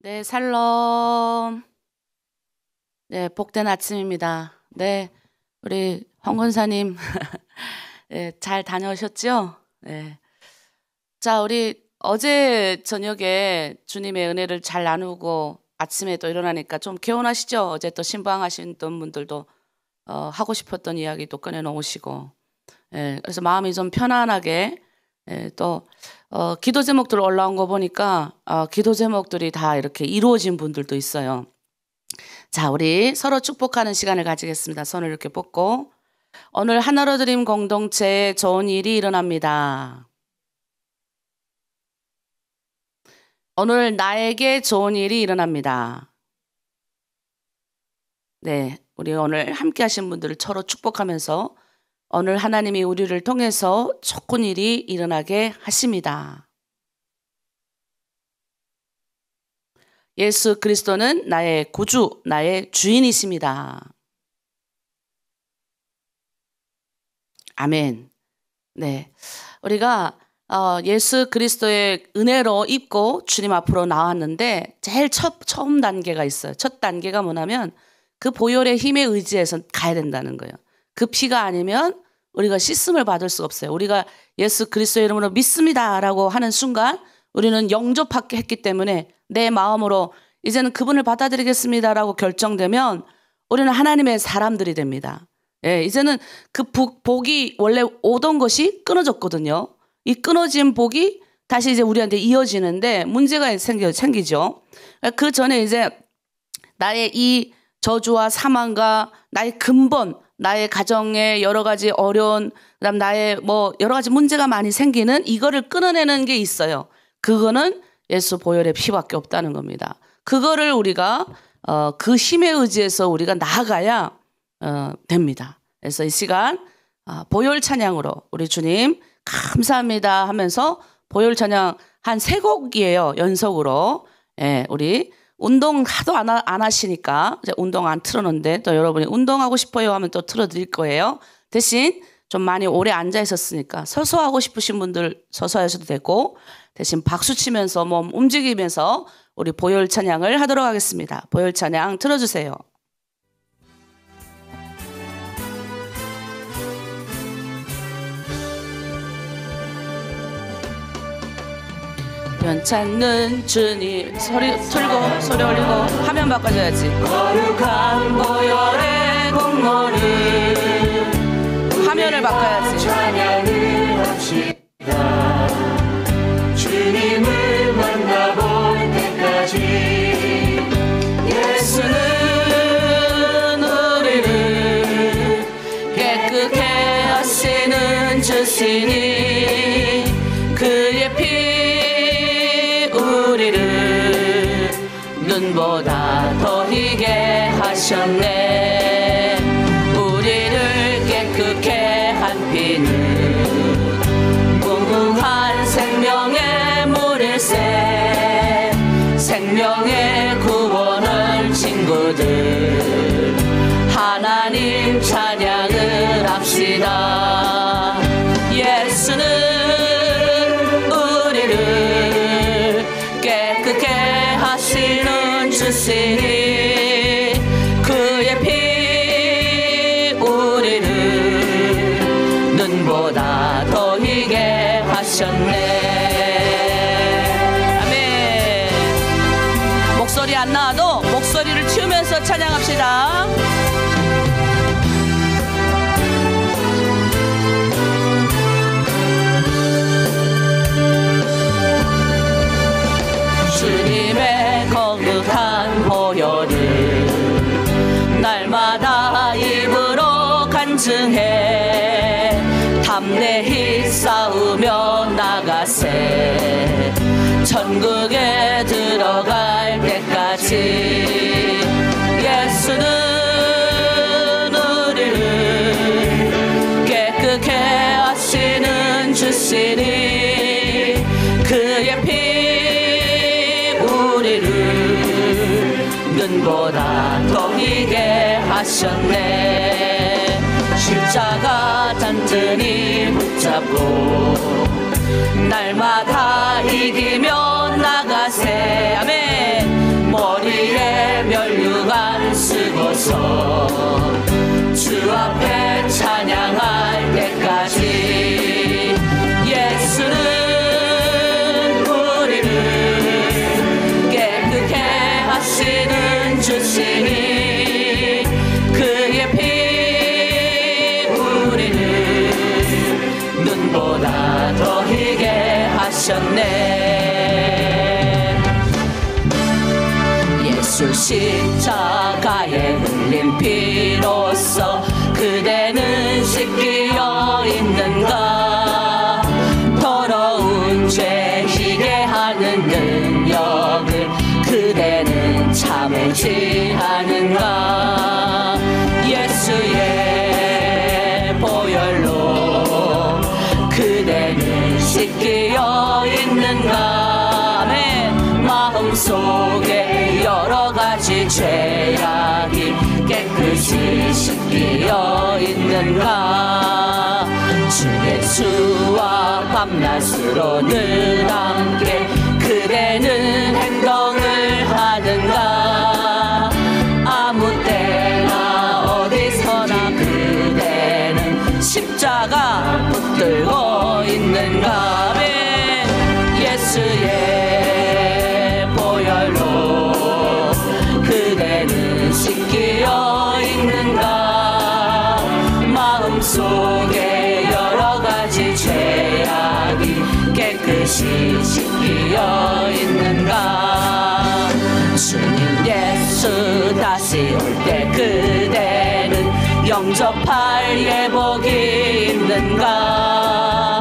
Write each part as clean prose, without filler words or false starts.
네, 샬롬. 네, 복된 아침입니다. 네, 우리 황 권사님, 네, 잘 다녀오셨죠? 네. 자, 우리 어제 저녁에 주님의 은혜를 잘 나누고 아침에 또 일어나니까 좀 개운하시죠? 어제 또 신방하셨던 분들도 하고 싶었던 이야기 또 꺼내놓으시고, 그래서 마음이 좀 편안하게, 또 기도 제목들 올라온 거 보니까 기도 제목들이 다 이렇게 이루어진 분들도 있어요. 자, 우리 서로 축복하는 시간을 가지겠습니다. 손을 이렇게 뻗고, 오늘 하나로 드림 공동체에 좋은 일이 일어납니다. 오늘 나에게 좋은 일이 일어납니다. 네, 우리 오늘 함께 하신 분들을 서로 축복하면서 오늘 하나님이 우리를 통해서 좋은 일이 일어나게 하십니다. 예수 그리스도는 나의 구주, 나의 주인이십니다. 아멘. 네, 우리가 예수 그리스도의 은혜로 입고 주님 앞으로 나왔는데 제일 처음 단계가 있어요. 첫 단계가 뭐냐면 그 보혈의 힘에 의지해서 가야 된다는 거예요. 그 피가 아니면 우리가 씻음을 받을 수가 없어요. 우리가 예수 그리스도의 이름으로 믿습니다라고 하는 순간 우리는 영접했기 때문에 내 마음으로 이제는 그분을 받아들이겠습니다라고 결정되면 우리는 하나님의 사람들이 됩니다. 예, 이제는 그 복이 원래 오던 것이 끊어졌거든요. 이 끊어진 복이 다시 이제 우리한테 이어지는데 문제가 생기죠. 그 전에 이제 나의 이 저주와 사망과 나의 근본, 나의 가정에 여러 가지 어려운, 그다음 나의 뭐 여러 가지 문제가 많이 생기는 이거를 끊어내는 게 있어요. 그거는 예수 보혈의 피밖에 없다는 겁니다. 그거를 우리가 그 힘에 의지해서 우리가 나아가야 됩니다. 그래서 이 시간 보혈 찬양으로 우리 주님 감사합니다 하면서 보혈 찬양 한 3곡이에요. 연속으로. 예, 우리 운동 하도 안 하시니까 이제 운동 안 틀어놓는데 또 여러분이 운동하고 싶어요 하면 또 틀어드릴 거예요. 대신 좀 많이 오래 앉아 있었으니까 서서 하고 싶으신 분들 서서 하셔도 되고 대신 박수 치면서 몸 움직이면서 우리 보혈 찬양을 하도록 하겠습니다. 보혈 찬양 틀어주세요. 변찮는 주님 소리 틀고 소리 올리고 화면 바꿔줘야지. 거룩한 보혈의 공로를 화면을 바꿔야지. 찬양을 합시다. 주님을 만나볼 때까지 예수는 우리를 깨끗게 하시는 주시니 그의 피 우리를 눈보다 더 희게 하셨네. 우리를 깨끗게 한 피는 무궁한 생명의 물일세. 생명의 구원을 친구들 하나님 찬양을 합시다. 예수는 깨끗게 하시는 주시니 그의 피 우리를 눈보다 더 희게 하셨네. 아멘. 목소리 안 나와도 목소리를 틔우면서 찬양합시다. 주님의 거룩한 보혈을 날마다 입으로 간증해 담대히 싸우며 나가세. 천국에 들어갈 때까지 예수는 우리를 깨끗게 하시는 주시니 그의 피 우리를 눈보다 더 희게 하셨네. 십자가 단단히 붙잡고 날마다 이기며 나가세. 아멘. 다시는 주시니 그의 피 우리를 눈보다 더 희게 하셨네. 예수 십자가에 흘린 피로써 그대는 씻기어 있는가? 더러운 죄 희게 하는 능력을 그대는 참을지 않은가? 예수의 보혈로 그대는 씻기어 있는가? 아멘. 마음속에 여러 가지 죄악이 깨끗이 씻기어 있는가? 주 예수와 밤낮으로 늘 함께 그대는 행동을 하는가? 아무 때나 어디서나 그대는 십자가 붙들고 있는가? 아멘. 예수의 보혈로 그대는 씻기어 있는가? 마음속에 여러 가지 죄악이 깨끗이 씻기어 있는가? 주님 예수 다시 올 때 그대는 영접할 예복이 있는가?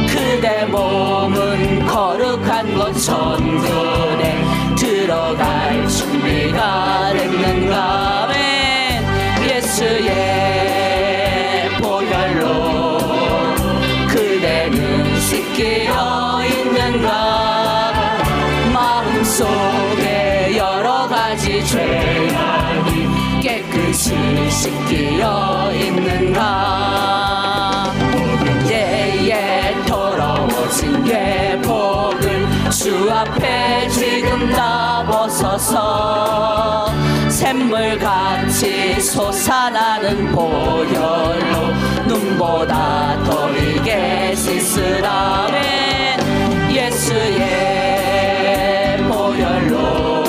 그대 몸은 거룩한 곳 천국에 들어갈 준비가 됐는가? 아멘. 예수의 보혈로 그대는 씻기어 있는가? 마음속에 여러 가지 죄악이 깨끗이 씻기어 있는가? 때에 더러워진 예복을 주 앞에 지금 다 벗어서 샘물같이 솟아나는 보혈로 눈보다 더 희게 씻으라면 예수의 보혈로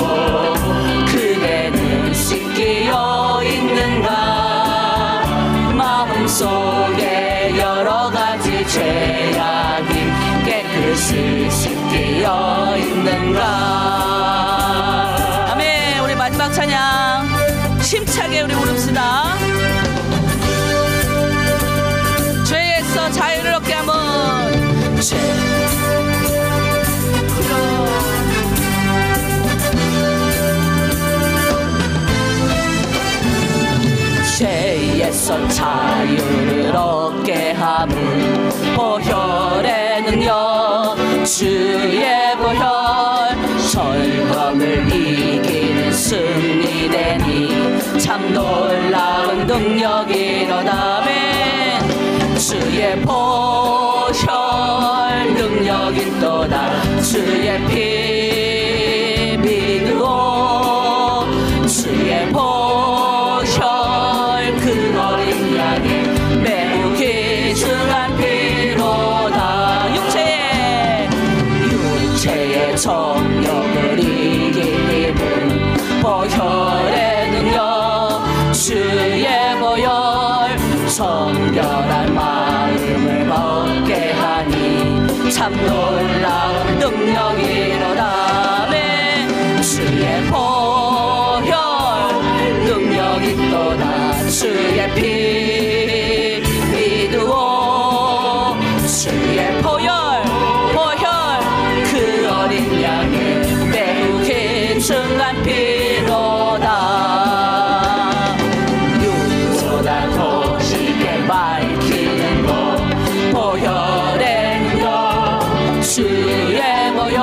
그대는 씻기어 있는가? 마음속에 여러 가지 죄악이 깨끗이 씻기어 있는가? 아멘. 우리 마지막 찬양 힘차게 우리 부릅시다. 죄에서 자유를 얻게 하면 죄 죄에서 자유를 얻게 함은 보혈의 능력 주의 보혈 절망을 이기는 승리되니 참 놀라운 능력이로다면 주의 보혈 능력 있도다 주의 피 믿고 주의 보혈 그 어린 양의 매우 귀중한 피로다 육체의 정욕을 이긴 힘은 보혈의 능력 주의 보혈 정결한 마음을 먹게 하니 참 놀라운 능력이로다 주의 보혈 능력 있도다 주의 피 믿으오 주의 보혈 그 어린 양의 매우 귀중한 피로다 육보다 더 쉽게 밝히는 것 보혈의 능력 주의 보혈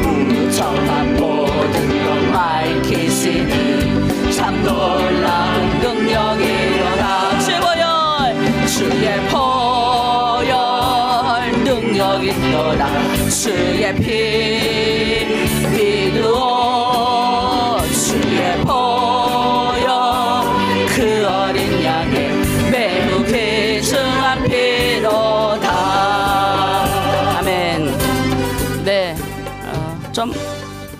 무정한 모든 것 밝히시니 참 놀라운 능력이로다 주의 보혈 능력 있도다 주의 피 믿으오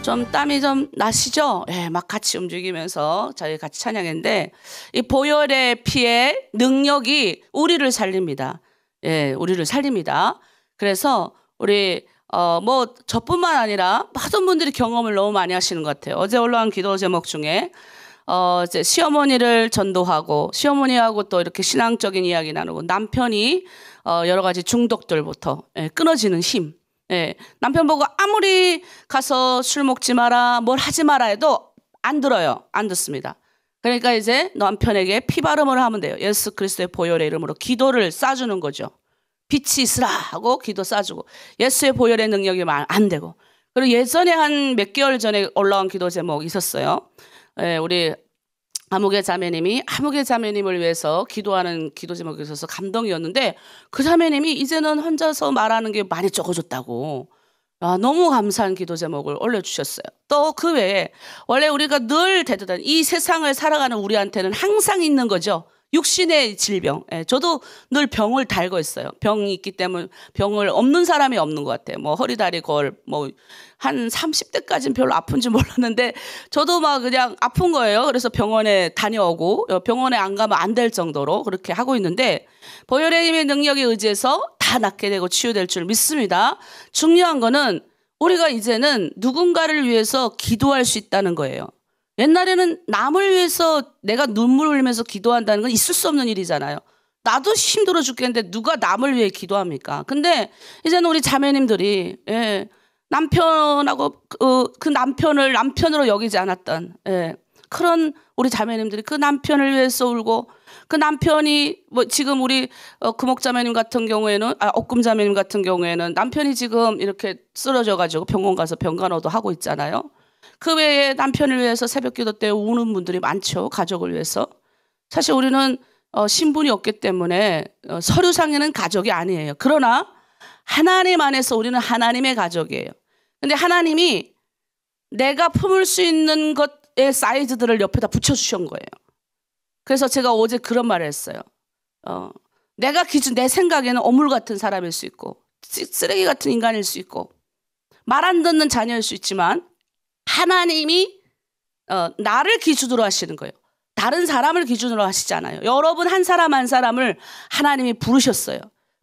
좀 땀이 좀 나시죠? 예, 막 같이 움직이면서 저희 같이 찬양했는데 이 보혈의 피의 능력이 우리를 살립니다. 예, 우리를 살립니다. 그래서 우리 뭐 저뿐만 아니라 많은 분들이 경험을 너무 많이 하시는 것 같아요. 어제 올라온 기도 제목 중에 이제 시어머니를 전도하고 시어머니하고 또 이렇게 신앙적인 이야기 나누고 남편이 여러 가지 중독들부터 끊어지는 힘. 예, 남편 보고 아무리 가서 술 먹지 마라, 뭘 하지 마라 해도 안 들어요. 안 듣습니다. 그러니까 이제 남편에게 피바름을 하면 돼요. 예수 그리스도의 보혈의 이름으로 기도를 쏴주는 거죠. 빛이 있으라 하고 기도 쏴주고 예수의 보혈의 능력이 안 되고. 그리고 예전에 한 몇 개월 전에 올라온 기도 제목 있었어요. 예, 우리 아무개 자매님을 위해서 기도하는 기도 제목이 있어서 감동이었는데 그 자매님이 이제는 혼자서 말하는 게 많이 적어졌다고. 너무 감사한 기도 제목을 올려주셨어요. 또 그 외에 원래 우리가 늘 대두던 이 세상을 살아가는 우리한테는 항상 있는 거죠. 육신의 질병. 예, 저도 늘 병을 달고 있어요. 병이 있기 때문에 병을 없는 사람이 없는 것 같아요. 뭐 허리, 다리, 뭐 한 30대까지는 별로 아픈지 몰랐는데 저도 막 그냥 아픈 거예요. 그래서 병원에 다녀오고 병원에 안 가면 안 될 정도로 그렇게 하고 있는데 보혈의 힘의 능력에 의지해서 다 낫게 되고 치유될 줄 믿습니다. 중요한 거는 우리가 이제는 누군가를 위해서 기도할 수 있다는 거예요. 옛날에는 남을 위해서 내가 눈물 흘리면서 기도한다는 건 있을 수 없는 일이잖아요. 나도 힘들어 죽겠는데 누가 남을 위해 기도합니까? 근데 이제는 우리 자매님들이 남편하고 그 남편을 남편으로 여기지 않았던 그런 우리 자매님들이 그 남편을 위해서 울고 그 남편이 뭐 지금 우리 금옥자매님 같은 경우에는 옥금자매님 같은 경우에는 남편이 지금 이렇게 쓰러져가지고 병원 가서 병간호도 하고 있잖아요. 그 외에 남편을 위해서 새벽기도 때 우는 분들이 많죠. 가족을 위해서. 사실 우리는 신분이 없기 때문에 서류상에는 가족이 아니에요. 그러나 하나님 안에서 우리는 하나님의 가족이에요. 근데 하나님이 내가 품을 수 있는 것의 사이즈들을 옆에다 붙여주신 거예요. 그래서 제가 어제 그런 말을 했어요. 내가 내 생각에는 어물 같은 사람일 수 있고 쓰레기 같은 인간일 수 있고 말 안 듣는 자녀일 수 있지만 하나님이 나를 기준으로 하시는 거예요. 다른 사람을 기준으로 하시지 않아요. 여러분 한 사람 한 사람을 하나님이 부르셨어요.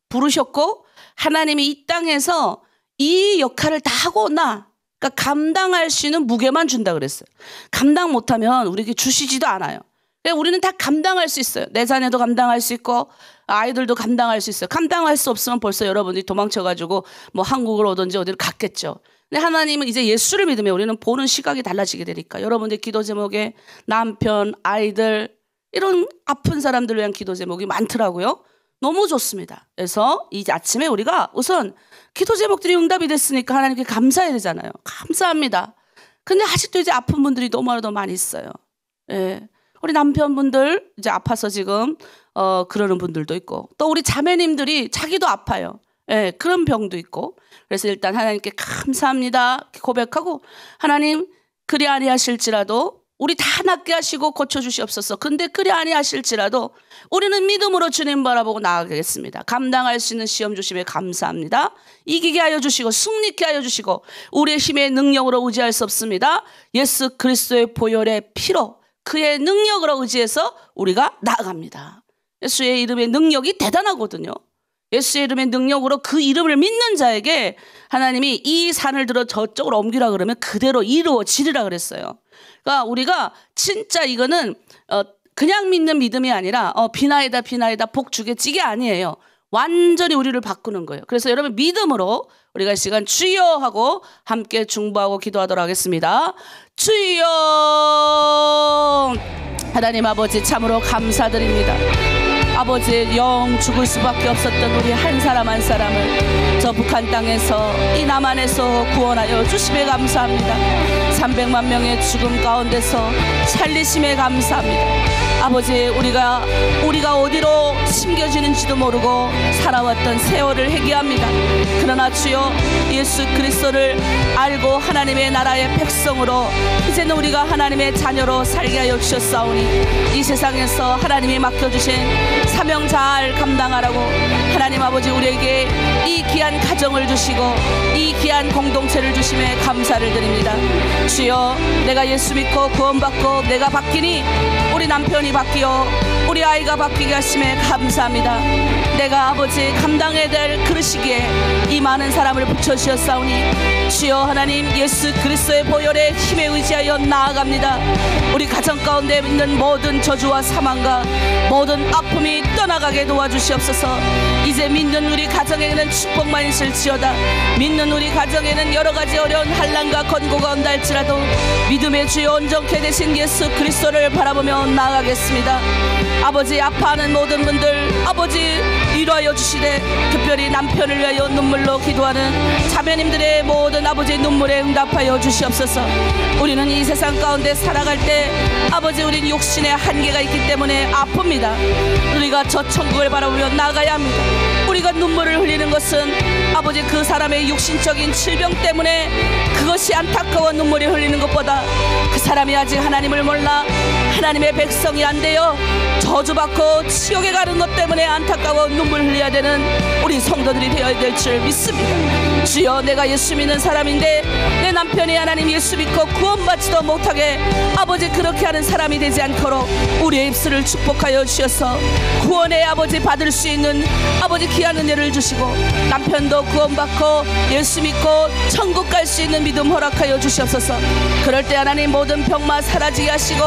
부르셨고 하나님이 이 땅에서 이 역할을 다 하고 그러니까 감당할 수 있는 무게만 준다 그랬어요. 감당 못하면 우리에게 주시지도 않아요. 우리는 다 감당할 수 있어요. 내 자녀도 감당할 수 있고 아이들도 감당할 수 있어요. 감당할 수 없으면 벌써 여러분들이 도망쳐가지고 뭐 한국으로 오든지 어디를 갔겠죠. 근데 하나님은 이제 예수를 믿으면 우리는 보는 시각이 달라지게 되니까 여러분들 기도 제목에 남편, 아이들 이런 아픈 사람들을 위한 기도 제목이 많더라고요. 너무 좋습니다. 그래서 이 아침에 우리가 우선 기도 제목들이 응답이 됐으니까 하나님께 감사해야 되잖아요. 감사합니다. 근데 아직도 이제 아픈 분들이 너무나도 많이 있어요. 예. 우리 남편분들 이제 아파서 지금 그러는 분들도 있고 또 우리 자매님들이 자기도 아파요. 예, 그런 병도 있고 그래서 일단 하나님께 감사합니다 고백하고 하나님 그리 아니하실지라도 우리 다 낫게 하시고 고쳐주시옵소서. 근데 그리 아니하실지라도 우리는 믿음으로 주님 바라보고 나아가겠습니다. 감당할 수 있는 시험 주심에 감사합니다. 이기게 하여 주시고 승리케 하여 주시고 우리의 힘의 능력으로 의지할 수 없습니다. 예수 그리스도의 보혈의 피로 그의 능력으로 의지해서 우리가 나아갑니다. 예수의 이름의 능력이 대단하거든요. 예수의 이름의 능력으로 그 이름을 믿는 자에게 하나님이 이 산을 들어 저쪽으로 옮기라 그러면 그대로 이루어지리라 그랬어요. 그러니까 우리가 진짜 이거는 그냥 믿는 믿음이 아니라 비나이다 복 주겠지 이게 아니에요. 완전히 우리를 바꾸는 거예요. 그래서 여러분 믿음으로 우리가 이 시간 주여 하고 함께 중보하고 기도하도록 하겠습니다. 주여 하나님 아버지 참으로 감사드립니다. 아버지 영 죽을 수밖에 없었던 우리 한 사람 한 사람을 저 북한 땅에서 이 남한에서 구원하여 주심에 감사합니다. 300만 명의 죽음 가운데서 살리심에 감사합니다. 아버지, 우리가 어디로 심겨지는지도 모르고 살아왔던 세월을 회개합니다. 그러나 주여, 예수 그리스도를 알고 하나님의 나라의 백성으로 이제는 우리가 하나님의 자녀로 살게 하여 주셨사오니 이 세상에서 하나님이 맡겨주신 사명 잘 감당하라고 하나님 아버지, 우리에게 이 귀한 가정을 주시고 이 귀한 공동체를 주심에 감사를 드립니다. 주여, 내가 예수 믿고 구원받고 내가 바뀌니 우리 남편이 바뀌어 우리 아이가 바뀌게 하심에 감사합니다. 내가 아버지 감당해야 될 그릇이기에 이 많은 사람을 붙여주셨사오니 주여 하나님, 예수 그리스도의 보혈의 힘에 의지하여 나아갑니다. 우리 가정 가운데 있는 모든 저주와 사망과 모든 아픔이 떠나가게 도와주시옵소서. 이제 믿는 우리 가정에는 축복만 있을지어다. 믿는 우리 가정에는 여러 가지 어려운 환난과 권고가 온다 할지라도 믿음의 주여 온전케 되신 예수 그리스도를 바라보며 나아가겠습니다. 아버지, 아파하는 모든 분들 아버지 위로하여 주시되, 특별히 남편을 위하여 눈물로 기도하는 자매님들의 모든 아버지 눈물에 응답하여 주시옵소서. 우리는 이 세상 가운데 살아갈 때 아버지, 우린 육신의 한계가 있기 때문에 아픕니다. 우리가 저 천국을 바라보며 나아가야 합니다. 우리가 눈물을 흘리는 것은 아버지 그 사람의 육신적인 질병 때문에 그것이 안타까워 눈물이 흘리는 것보다 그 사람이 아직 하나님을 몰라 하나님의 백성이 안 되어 저주받고 지옥에 가는 것 때문에 안타까워 눈물 흘려야 되는 우리 성도들이 되어야 될 줄 믿습니다. 주여, 내가 예수 믿는 사람인데 내 남편이 하나님 예수 믿고 구원받지도 못하게 아버지 그렇게 하는 사람이 되지 않도록 우리의 입술을 축복하여 주셔서 구원의 아버지 받을 수 있는 아버지 귀한 은혜를 주시고 남편도 구원받고 예수 믿고 천국 갈 수 있는 믿음 허락하여 주시옵소서. 그럴 때 하나님 모든 병마 사라지게 하시고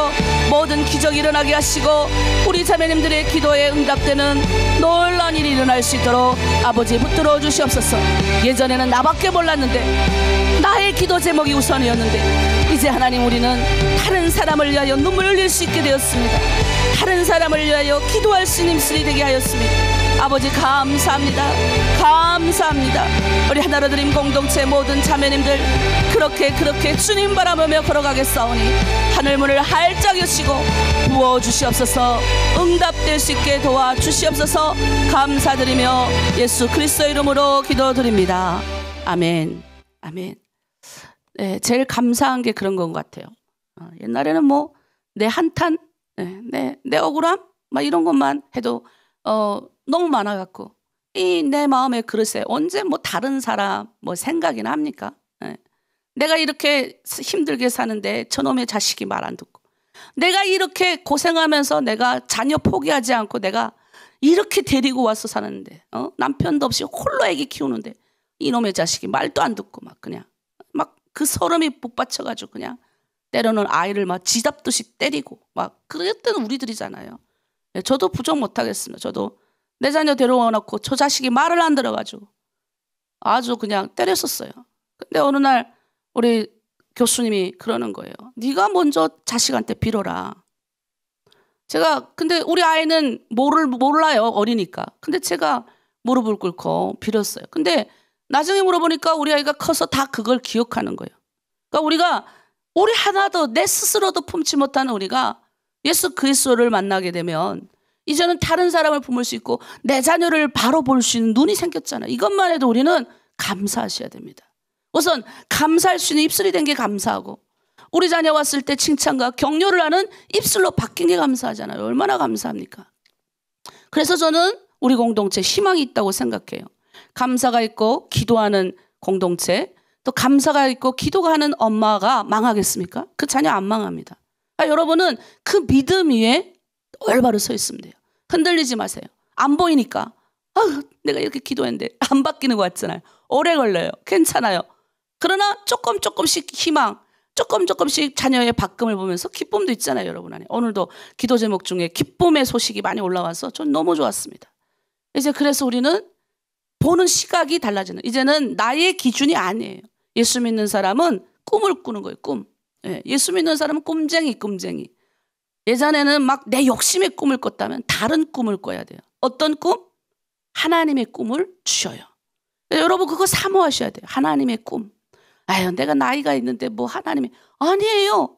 모든 기적이 일어나게 하시고 우리 자매님들의 기도에 응답되는 놀라운 일이 일어날 수 있도록 아버지 붙들어 주시옵소서. 예전에는 나밖에 몰랐는데 나의 기도 제목이 우선이었는데 이제 하나님, 우리는 다른 사람을 위하여 눈물 흘릴 수 있게 되었습니다. 다른 사람을 위하여 기도할 수 있는 입술이 되게 하였습니다. 아버지 감사합니다. 감사합니다. 우리 하나로 드림 공동체 모든 자매님들 그렇게 주님 바라보며 걸어가겠사오니 하늘문을 활짝 여시고 부어주시옵소서. 응답될 수 있게 도와주시옵소서. 감사드리며 예수 그리스도 이름으로 기도드립니다. 아멘. 아멘. 네, 제일 감사한 게 그런 것 같아요. 옛날에는 뭐 내 한탄, 내 억울함 막 이런 것만 해도 너무 많아갖고 이 내 마음의 그릇에 언제 뭐 다른 사람 뭐 생각이나 합니까? 내가 이렇게 힘들게 사는데 저놈의 자식이 말 안 듣고, 내가 이렇게 고생하면서 내가 자녀 포기하지 않고 내가 이렇게 데리고 와서 사는데 남편도 없이 홀로 애기 키우는데 이놈의 자식이 말도 안 듣고 막 그냥 막 그 서름이 복받쳐가지고 그냥 때로는 아이를 막 쥐잡듯이 때리고 막 그랬던 우리들이잖아요. 저도 부정 못하겠습니다. 저도 내 자녀 데려와 놓고 저 자식이 말을 안 들어가지고 아주 그냥 때렸었어요. 근데 어느 날 우리 교수님이 그러는 거예요. 네가 먼저 자식한테 빌어라. 제가 근데 우리 아이는 몰라요. 어리니까. 근데 제가 무릎을 꿇고 빌었어요. 근데 나중에 물어보니까 우리 아이가 커서 다 그걸 기억하는 거예요. 그러니까 우리 하나도 내 스스로도 품지 못하는 우리가 예수 그리스도를 만나게 되면 이제는 다른 사람을 품을 수 있고 내 자녀를 바로 볼 수 있는 눈이 생겼잖아요. 이것만 해도 우리는 감사하셔야 됩니다. 우선 감사할 수 있는 입술이 된 게 감사하고, 우리 자녀 왔을 때 칭찬과 격려를 하는 입술로 바뀐 게 감사하잖아요. 얼마나 감사합니까? 그래서 저는 우리 공동체 희망이 있다고 생각해요. 감사가 있고 기도하는 공동체, 또 감사가 있고 기도가 하는 엄마가 망하겠습니까? 그 자녀 안 망합니다. 여러분은 그 믿음 위에 올바로 서 있으면 돼요. 흔들리지 마세요. 안 보이니까 내가 이렇게 기도했는데 안 바뀌는 것 같잖아요. 오래 걸려요. 괜찮아요. 그러나 조금씩 희망, 조금씩 자녀의 바꿈을 보면서 기쁨도 있잖아요. 여러분 안에. 오늘도 기도 제목 중에 기쁨의 소식이 많이 올라와서 전 너무 좋았습니다. 이제 그래서 우리는 보는 시각이 달라지는, 이제는 나의 기준이 아니에요. 예수 믿는 사람은 꿈을 꾸는 거예요. 꿈. 예수 믿는 사람은 꿈쟁이. 예전에는 막 내 욕심의 꿈을 꿨다면 다른 꿈을 꿔야 돼요. 어떤 꿈? 하나님의 꿈을 주셔요. 여러분 그거 사모하셔야 돼요. 하나님의 꿈. 아유, 내가 나이가 있는데 뭐 하나님의, 아니에요.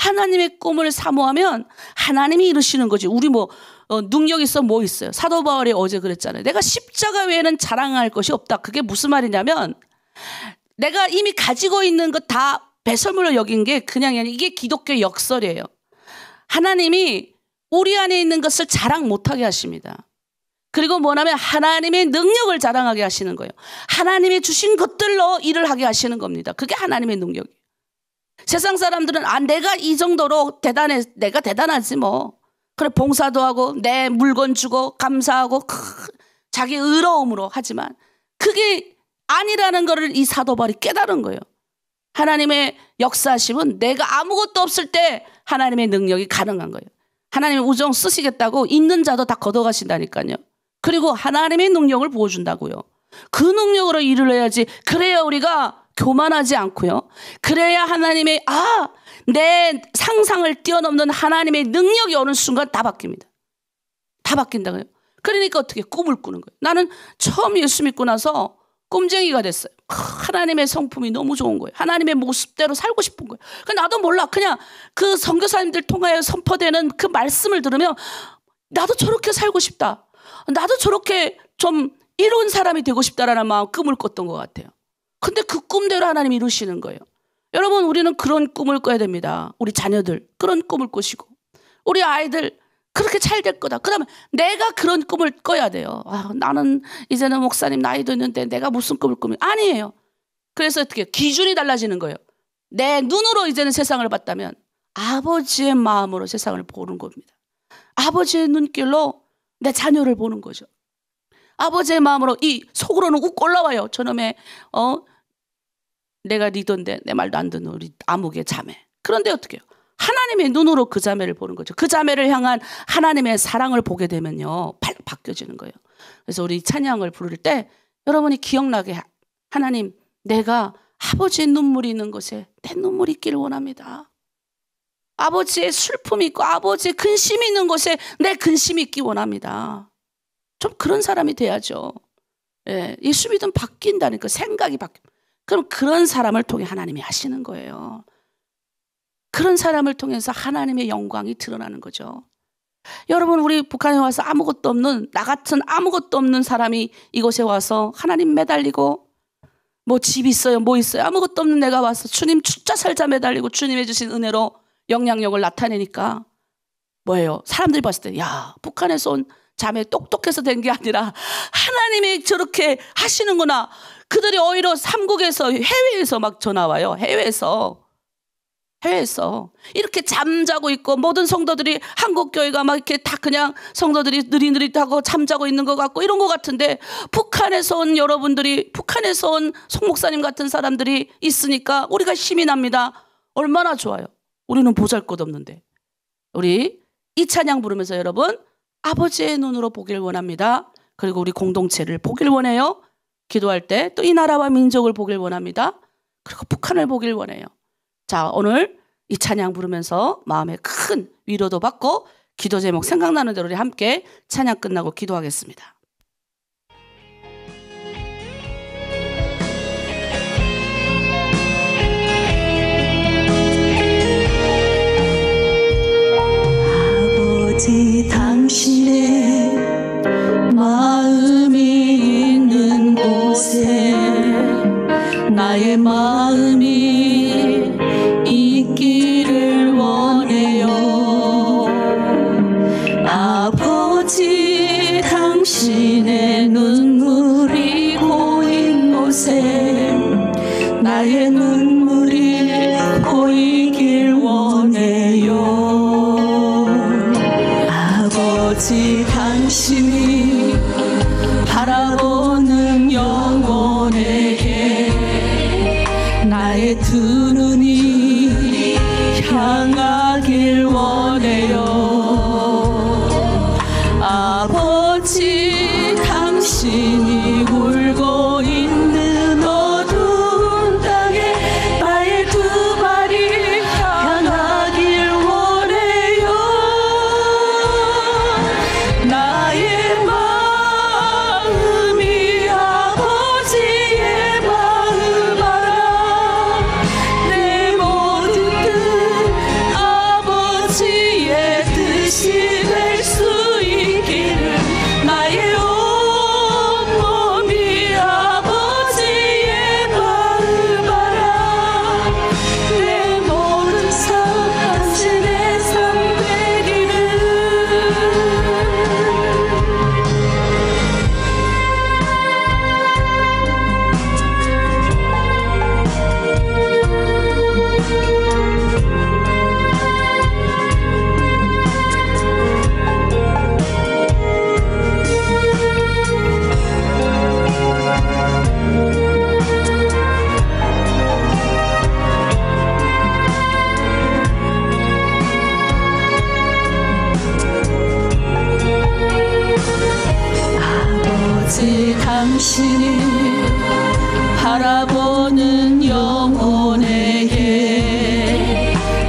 하나님의 꿈을 사모하면 하나님이 이루시는 거지. 우리 능력 있어 뭐 있어요. 사도 바울이 어제 그랬잖아요. 내가 십자가 외에는 자랑할 것이 없다. 그게 무슨 말이냐면 내가 이미 가지고 있는 것 다 배설물로 여긴 게 그냥 이게 기독교의 역설이에요. 하나님이 우리 안에 있는 것을 자랑 못하게 하십니다. 그리고 뭐냐면 하나님의 능력을 자랑하게 하시는 거예요. 하나님이 주신 것들로 일을 하게 하시는 겁니다. 그게 하나님의 능력이에요. 세상 사람들은 내가 이 정도로 대단해, 내가 대단하지 뭐. 그래 봉사도 하고 내 물건 주고 감사하고 자기 의로움으로 하지만 그게 아니라는 것을 이 사도 바울이 깨달은 거예요. 하나님의 역사하심은 내가 아무것도 없을 때 하나님의 능력이 가능한 거예요. 하나님의 우정 쓰시겠다고 있는 자도 다 걷어가신다니까요. 그리고 하나님의 능력을 보여준다고요. 그 능력으로 일을 해야지. 그래야 우리가 교만하지 않고요. 그래야 하나님의 내 상상을 뛰어넘는 하나님의 능력이 어느 순간 다 바뀝니다. 다 바뀐다고요. 그러니까 어떻게 꿈을 꾸는 거예요. 나는 처음 예수 믿고 나서 꿈쟁이가 됐어요. 하나님의 성품이 너무 좋은 거예요. 하나님의 모습대로 살고 싶은 거예요. 나도 몰라. 그냥 그 선교사님들 통하여 선포되는 그 말씀을 들으면 나도 저렇게 살고 싶다. 나도 저렇게 좀 이로운 사람이 되고 싶다라는 마음 꿈을 꿨던 것 같아요. 근데 그 꿈대로 하나님이 이루시는 거예요. 여러분 우리는 그런 꿈을 꿔야 됩니다. 우리 자녀들 그런 꿈을 꾸시고 우리 아이들 그렇게 잘 될 거다. 그러면 내가 그런 꿈을 꿔야 돼요. 나는 이제는 목사님 나이도 있는데 내가 무슨 꿈을 꾸면 아니에요. 그래서 어떻게 기준이 달라지는 거예요. 내 눈으로 이제는 세상을 봤다면 아버지의 마음으로 세상을 보는 겁니다. 아버지의 눈길로 내 자녀를 보는 거죠. 아버지의 마음으로 이 속으로는 욱 올라와요. 저놈의 내가 리더인데 내 말도 안 듣는 우리 아무개 자매. 그런데 어떻게 해요? 하나님의 눈으로 그 자매를 보는 거죠. 그 자매를 향한 하나님의 사랑을 보게 되면요. 바뀌어지는 거예요. 그래서 우리 찬양을 부를 때 여러분이 기억나게 하나님 내가 아버지의 눈물이 있는 곳에 내 눈물이 있기를 원합니다. 아버지의 슬픔이 있고 아버지의 근심이 있는 곳에 내 근심이 있기 원합니다. 좀 그런 사람이 돼야죠. 예, 예수 믿으면 바뀐다니까 생각이 바뀌어. 그럼 그런 사람을 통해 하나님이 하시는 거예요. 그런 사람을 통해서 하나님의 영광이 드러나는 거죠. 여러분 우리 북한에 와서 아무것도 없는 나 같은 아무것도 없는 사람이 이곳에 와서 하나님 매달리고 뭐 집 있어요 뭐 있어요 아무것도 없는 내가 와서 주님 진짜 살자 매달리고 주님의 주신 은혜로 영향력을 나타내니까 뭐예요? 사람들이 봤을 때 야 북한에서 온 자매 똑똑해서 된 게 아니라 하나님이 저렇게 하시는구나. 그들이 오히려 삼국에서 해외에서 막 전화 와요. 해외에서 이렇게 잠자고 있고 모든 성도들이 한국 교회가 막 이렇게 다 그냥 성도들이 느릿느릿하고 잠자고 있는 것 같고 이런 것 같은데 북한에서 온 여러분들이 북한에서 온 송 목사님 같은 사람들이 있으니까 우리가 힘이 납니다. 얼마나 좋아요. 우리는 보잘것없는데. 우리 이 찬양 부르면서 여러분 아버지의 눈으로 보길 원합니다. 그리고 우리 공동체를 보길 원해요. 기도할 때 또 이 나라와 민족을 보길 원합니다. 그리고 북한을 보길 원해요. 자, 오늘 이 찬양 부르면서 마음에 큰 위로도 받고 기도 제목 생각나는 대로 우리 함께 찬양 끝나고 기도하겠습니다. 아버지 당신의 마음이 있는 곳에 나의 마음이 있기를 원해요. 아버지 당신의 눈물이 고인 곳에 나의 눈물이 고이길 원해요. 아버지 당신이 바라보는 영혼에게 나의 두 눈이 향하길 원해요. 아버지 당신이 울고 있는 어두운 땅에 나의 두 발이 향하길 원해요. 나의 마음이 아버지의 마음 알아. 내 모든 뜻 당신이 바라보는 영혼에게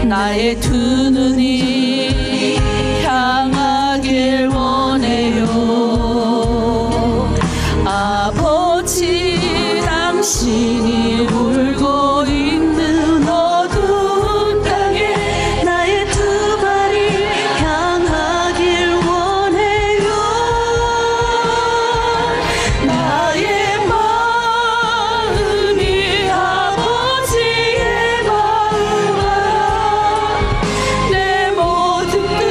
나의 두 눈이 향하길 원해요. 아버지 당신이 울고 있는 어두운 땅에 나의 두 발이 향하길 원해요. 나의 마음이 아버지의 마음아, 내 모든 뜻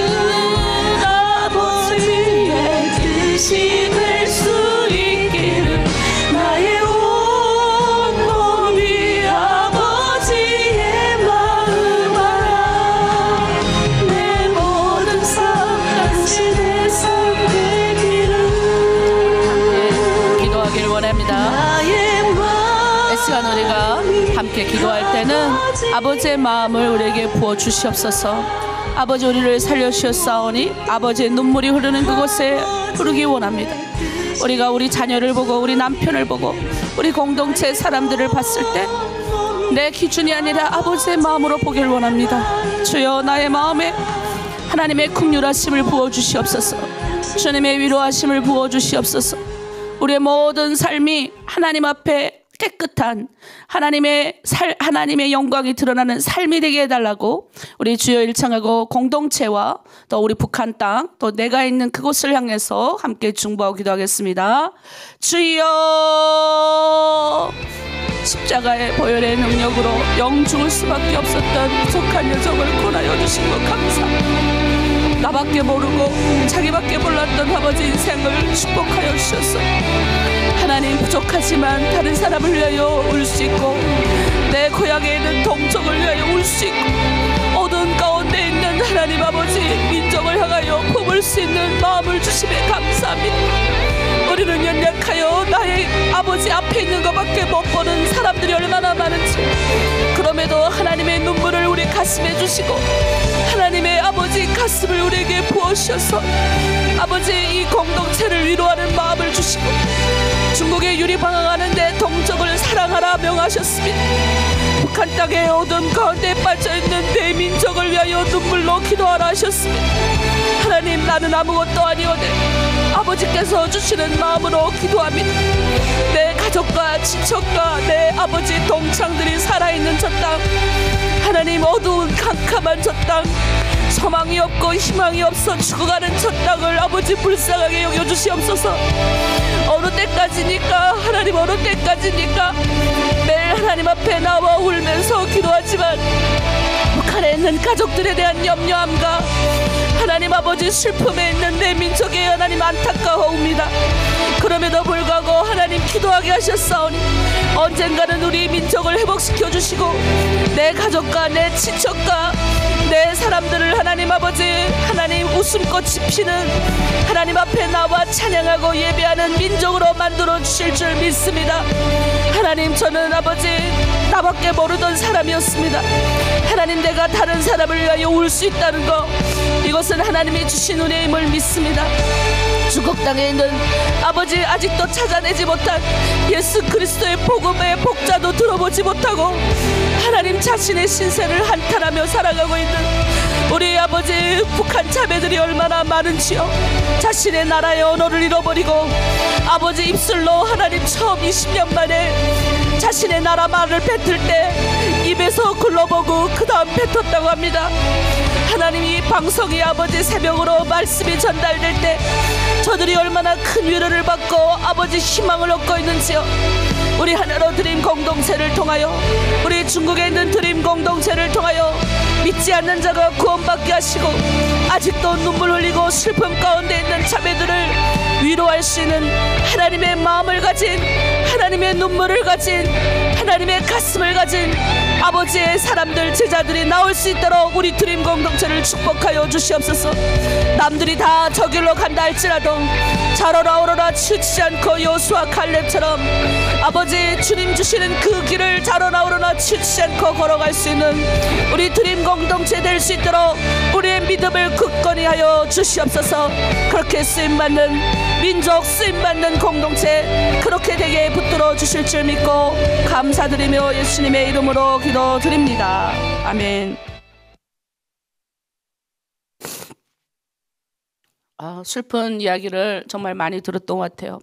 아버지의 뜻이 될 수 있기를. 나의 온몸이 아버지의 마음 알아. 내 모든 삶 당신의 삶 되기를. 기도하길 원합니다. 나의 이 시간 우리가 함께 기도할 때는 아버지의 마음을 우리에게 부어 주시옵소서. 아버지 우리를 살려주셨사오니 아버지의 눈물이 흐르는 그곳에 흐르기 원합니다. 우리가 우리 자녀를 보고 우리 남편을 보고 우리 공동체 사람들을 봤을 때 내 기준이 아니라 아버지의 마음으로 보길 원합니다. 주여 나의 마음에 하나님의 긍휼하심을 부어 주시옵소서. 주님의 위로하심을 부어 주시옵소서. 우리의 모든 삶이 하나님 앞에 깨끗한 하나님의 영광이 드러나는 삶이 되게 해달라고 우리 주여 일창하고 공동체와 또 우리 북한 땅 또 내가 있는 그곳을 향해서 함께 중보하고 기도하겠습니다. 주여, 십자가의 보혈의 능력으로 영죽을 수밖에 없었던 부족한 여정을 권하여 주신 것 감사합니다. 나밖에 모르고 자기밖에 몰랐던 아버지 인생을 축복하여 주셔서 하나님 부족하지만 다른 사람을 위하여 울 수 있고 내 고향에 있는 동족을 위하여 울 수 있고 어두운 가운데 있는 하나님 아버지 민족을 향하여 품을 수 있는 마음을 주심에 감사합니다. 우리는 연약하여 나의 아버지 앞에 있는 것밖에 못 보는 사람들이 얼마나 많은지, 그럼에도 하나님의 눈물을 우리 가슴에 주시고 하나님의 아버지 가슴을 우리에게 부어주셔서 아버지 이 공동체를 위로하는 마음을 주시고 중국에 유리방황하는데 동족을 사랑하라 명하셨습니다. 북한 땅의 어둠 가운데 빠져있는 내 민족을 위하여 눈물로 기도하라 하셨습니다. 하나님, 나는 아무것도 아니오되 아버지께서 주시는 마음으로 기도합니다. 내 가족과 친척과 내 아버지 동창들이 살아있는 저 땅, 하나님 어두운 캄캄한 저 땅, 소망이 없고 희망이 없어 죽어가는 저 땅을 아버지 불쌍하게 여겨주시옵소서. 어느 때까지니까 하나님, 어느 때까지니까 매일 하나님 앞에 나와 울면서 기도하지만 북한에 있는 가족들에 대한 염려함과 하나님 아버지 슬픔에 있는 내 민족의 하나님 안타까워옵니다. 그럼에도 불구하고 하나님 기도하게 하셨사오니 언젠가는 우리 민족을 회복시켜 주시고 내 가족과 내 친척과 내 사람들을 하나님 아버지 하나님 웃음꽃이 피는 하나님 앞에 나와 찬양하고 예배하는 민족으로 만들어 주실 줄 믿습니다. 하나님, 저는 아버지 나밖에 모르던 사람이었습니다. 하나님, 내가 다른 사람을 위하여 울 수 있다는 거, 이것은 하나님이 주신 은혜임을 믿습니다. 중국 땅에 있는 아버지 아직도 찾아내지 못한 예수 그리스도의 복음의 복자도 들어보지 못하고 하나님 자신의 신세를 한탄하며 살아가고 있는 우리 아버지 북한 자매들이 얼마나 많은지요. 자신의 나라의 언어를 잃어버리고 아버지 입술로 하나님 처음 20년 만에 자신의 나라 말을 뱉을 때 입에서 굴러보고 그 다음 뱉었다고 합니다. 하나님, 이 방송이 아버지 새벽으로 말씀이 전달될 때 저들이 얼마나 큰 위로를 받고 아버지 희망을 얻고 있는지요. 우리 하나로 드림 공동체를 통하여, 우리 중국에 있는 드림 공동체를 통하여 믿지 않는 자가 구원받게 하시고 아직도 눈물 흘리고 슬픔 가운데 있는 자매들을 위로할 수 있는 하나님의 마음을 가진, 하나님의 눈물을 가진, 하나님의 가슴을 가진 아버지의 사람들 제자들이 나올 수 있도록 우리 드림 공동체를 축복하여 주시옵소서. 남들이 다 저 길로 간다 할지라도 자로라 오로라 치우치지 않고 여호수아 칼렙처럼 아버지 주님 주시는 그 길을 자로라 오로라 치우치지 않고 걸어갈 수 있는 우리 드림 공동체 될 수 있도록 우리의 믿음을 굳건히 하여 주시옵소서. 그렇게 쓰임받는 민족, 쓰임받는 공동체 그렇게 되게 붙들어 주실 줄 믿고 감사드리며 예수님의 이름으로 기도드립니다. 아멘. 슬픈 이야기를 정말 많이 들었던 것 같아요.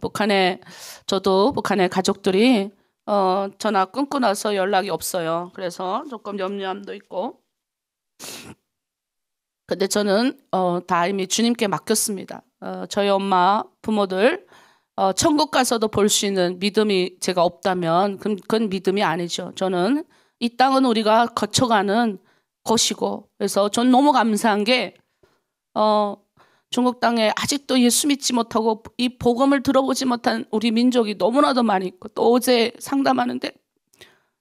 저도 북한의 가족들이 전화 끊고 나서 연락이 없어요. 그래서 조금 염려함도 있고. 근데 저는 다 이미 주님께 맡겼습니다. 저희 엄마 부모들 천국 가서도 볼 수 있는 믿음이 제가 없다면 그건 믿음이 아니죠. 저는 이 땅은 우리가 거쳐가는 곳이고, 그래서 전 너무 감사한 게 중국 땅에 아직도 예수 믿지 못하고 이 복음을 들어보지 못한 우리 민족이 너무나도 많이 있고, 또 어제 상담하는데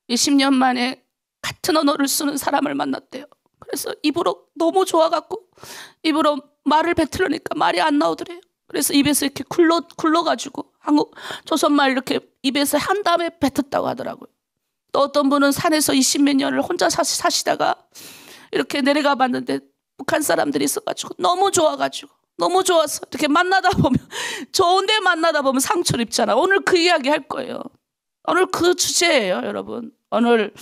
20년 만에 같은 언어를 쓰는 사람을 만났대요. 그래서 입으로 너무 좋아갖고 입으로 말을 뱉으려니까 말이 안 나오더래요. 그래서 입에서 이렇게 굴러가지고 한국 조선말 이렇게 입에서 한 다음에 뱉었다고 하더라고요. 또 어떤 분은 산에서 20몇 년을 혼자 사시다가 이렇게 내려가 봤는데 북한 사람들이 있어가지고 너무 좋아가지고 너무 좋아서 이렇게 만나다 보면 좋은데 만나다 보면 상처를 입잖아. 오늘 그 이야기 할 거예요. 오늘 그 주제예요, 여러분. 오늘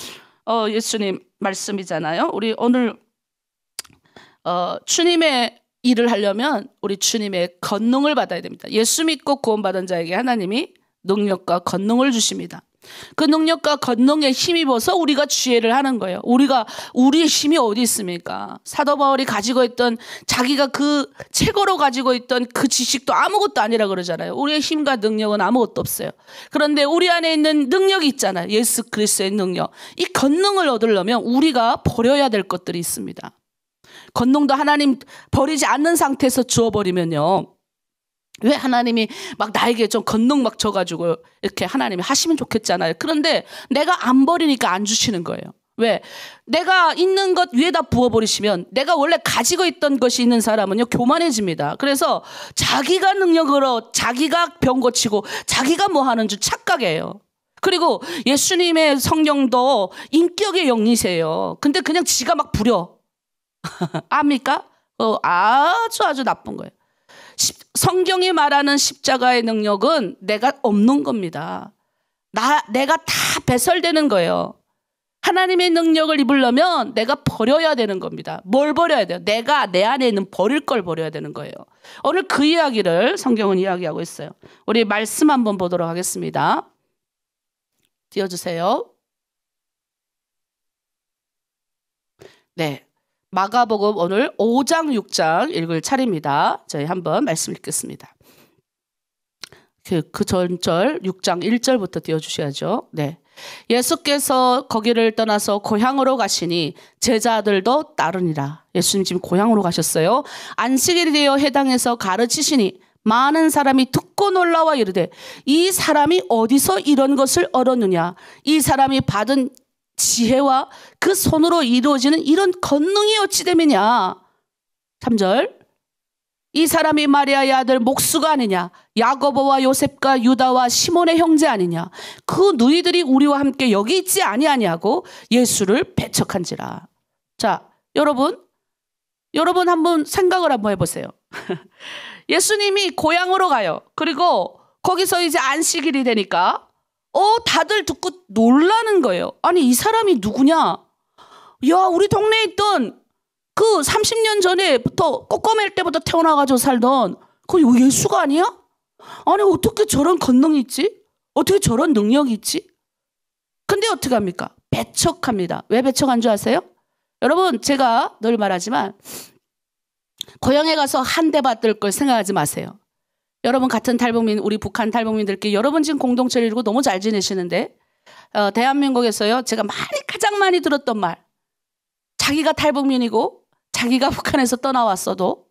예수님 말씀이잖아요. 우리 오늘 주님의 일을 하려면 우리 주님의 권능을 받아야 됩니다. 예수 믿고 구원받은 자에게 하나님이 능력과 권능을 주십니다. 그 능력과 권능에 힘입어서 우리가 지혜를 하는 거예요. 우리의 힘이 어디 있습니까? 사도 바울이 가지고 있던, 자기가 그 최고로 가지고 있던 그 지식도 아무것도 아니라 그러잖아요. 우리의 힘과 능력은 아무것도 없어요. 그런데 우리 안에 있는 능력이 있잖아요. 예수 그리스도의 능력. 이 권능을 얻으려면 우리가 버려야 될 것들이 있습니다. 권능도 하나님 버리지 않는 상태에서 주어버리면요, 왜 하나님이 막 나에게 좀 권능 막 줘가지고 이렇게 하나님이 하시면 좋겠잖아요. 그런데 내가 안 버리니까 안 주시는 거예요. 왜? 내가 있는 것 위에다 부어버리시면 내가 원래 가지고 있던 것이 있는 사람은요, 교만해집니다. 그래서 자기가 능력으로 자기가 병 고치고 자기가 뭐 하는 줄 착각해요. 그리고 예수님의 성령도 인격의 영이세요. 근데 그냥 지가 막 부려. 압니까? 아주 나쁜 거예요. 성경이 말하는 십자가의 능력은 내가 없는 겁니다. 내가 다 배설되는 거예요. 하나님의 능력을 입으려면 내가 버려야 되는 겁니다. 뭘 버려야 돼요? 내가 내 안에 있는 버릴 걸 버려야 되는 거예요. 오늘 그 이야기를 성경은 이야기하고 있어요. 우리 말씀 한번 보도록 하겠습니다. 띄워주세요. 네. 마가복음 오늘 5장 6장 읽을 차례입니다. 저희 한번 말씀 읽겠습니다. 그 전절 6장 1절부터 띄워주셔야죠. 네. 예수께서 거기를 떠나서 고향으로 가시니 제자들도 따르니라. 예수님 지금 고향으로 가셨어요. 안식일이 되어 회당에서 가르치시니 많은 사람이 듣고 놀라와 이르되 이 사람이 어디서 이런 것을 얻었느냐. 이 사람이 받은 지혜와 그 손으로 이루어지는 이런 권능이 어찌 됨이냐. 3절. 이 사람이 마리아의 아들 목수가 아니냐. 야고보와 요셉과 유다와 시몬의 형제 아니냐. 그 누이들이 우리와 함께 여기 있지 아니하냐고 예수를 배척한지라. 자, 여러분 한번 생각을 한번 해보세요. 예수님이 고향으로 가요. 그리고 거기서 이제 안식일이 되니까 다들 듣고 놀라는 거예요. 아니, 이 사람이 누구냐? 야, 우리 동네에 있던 그 30년 전에부터 꼬꼬맬 때부터 태어나가지고 살던 그 예수가 아니야? 아니, 어떻게 저런 권능이 있지? 어떻게 저런 능력이 있지? 근데 어떻게 합니까? 배척합니다. 왜 배척한 줄 아세요? 여러분, 제가 늘 말하지만 고향에 가서 한 대 받을 걸 생각하지 마세요. 여러분 같은 탈북민, 우리 북한 탈북민들끼리 여러분 지금 공동체를 이루고 너무 잘 지내시는데 대한민국에서요, 제가 가장 많이 들었던 말, 자기가 탈북민이고 자기가 북한에서 떠나왔어도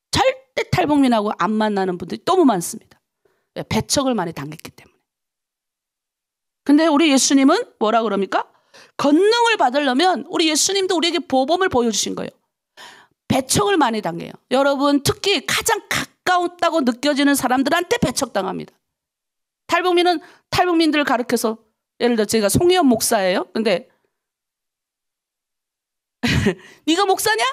절대 탈북민하고 안 만나는 분들이 너무 많습니다. 왜? 배척을 많이 당했기 때문에. 근데 우리 예수님은 뭐라 그럽니까? 권능을 받으려면 우리 예수님도 우리에게 모범을 보여주신 거예요. 배척을 많이 당해요. 여러분, 특히 가장 가까웠다고 느껴지는 사람들한테 배척당합니다. 탈북민들을 가르쳐서, 예를 들어 제가 송혜원 목사예요. 근데 네가 목사냐?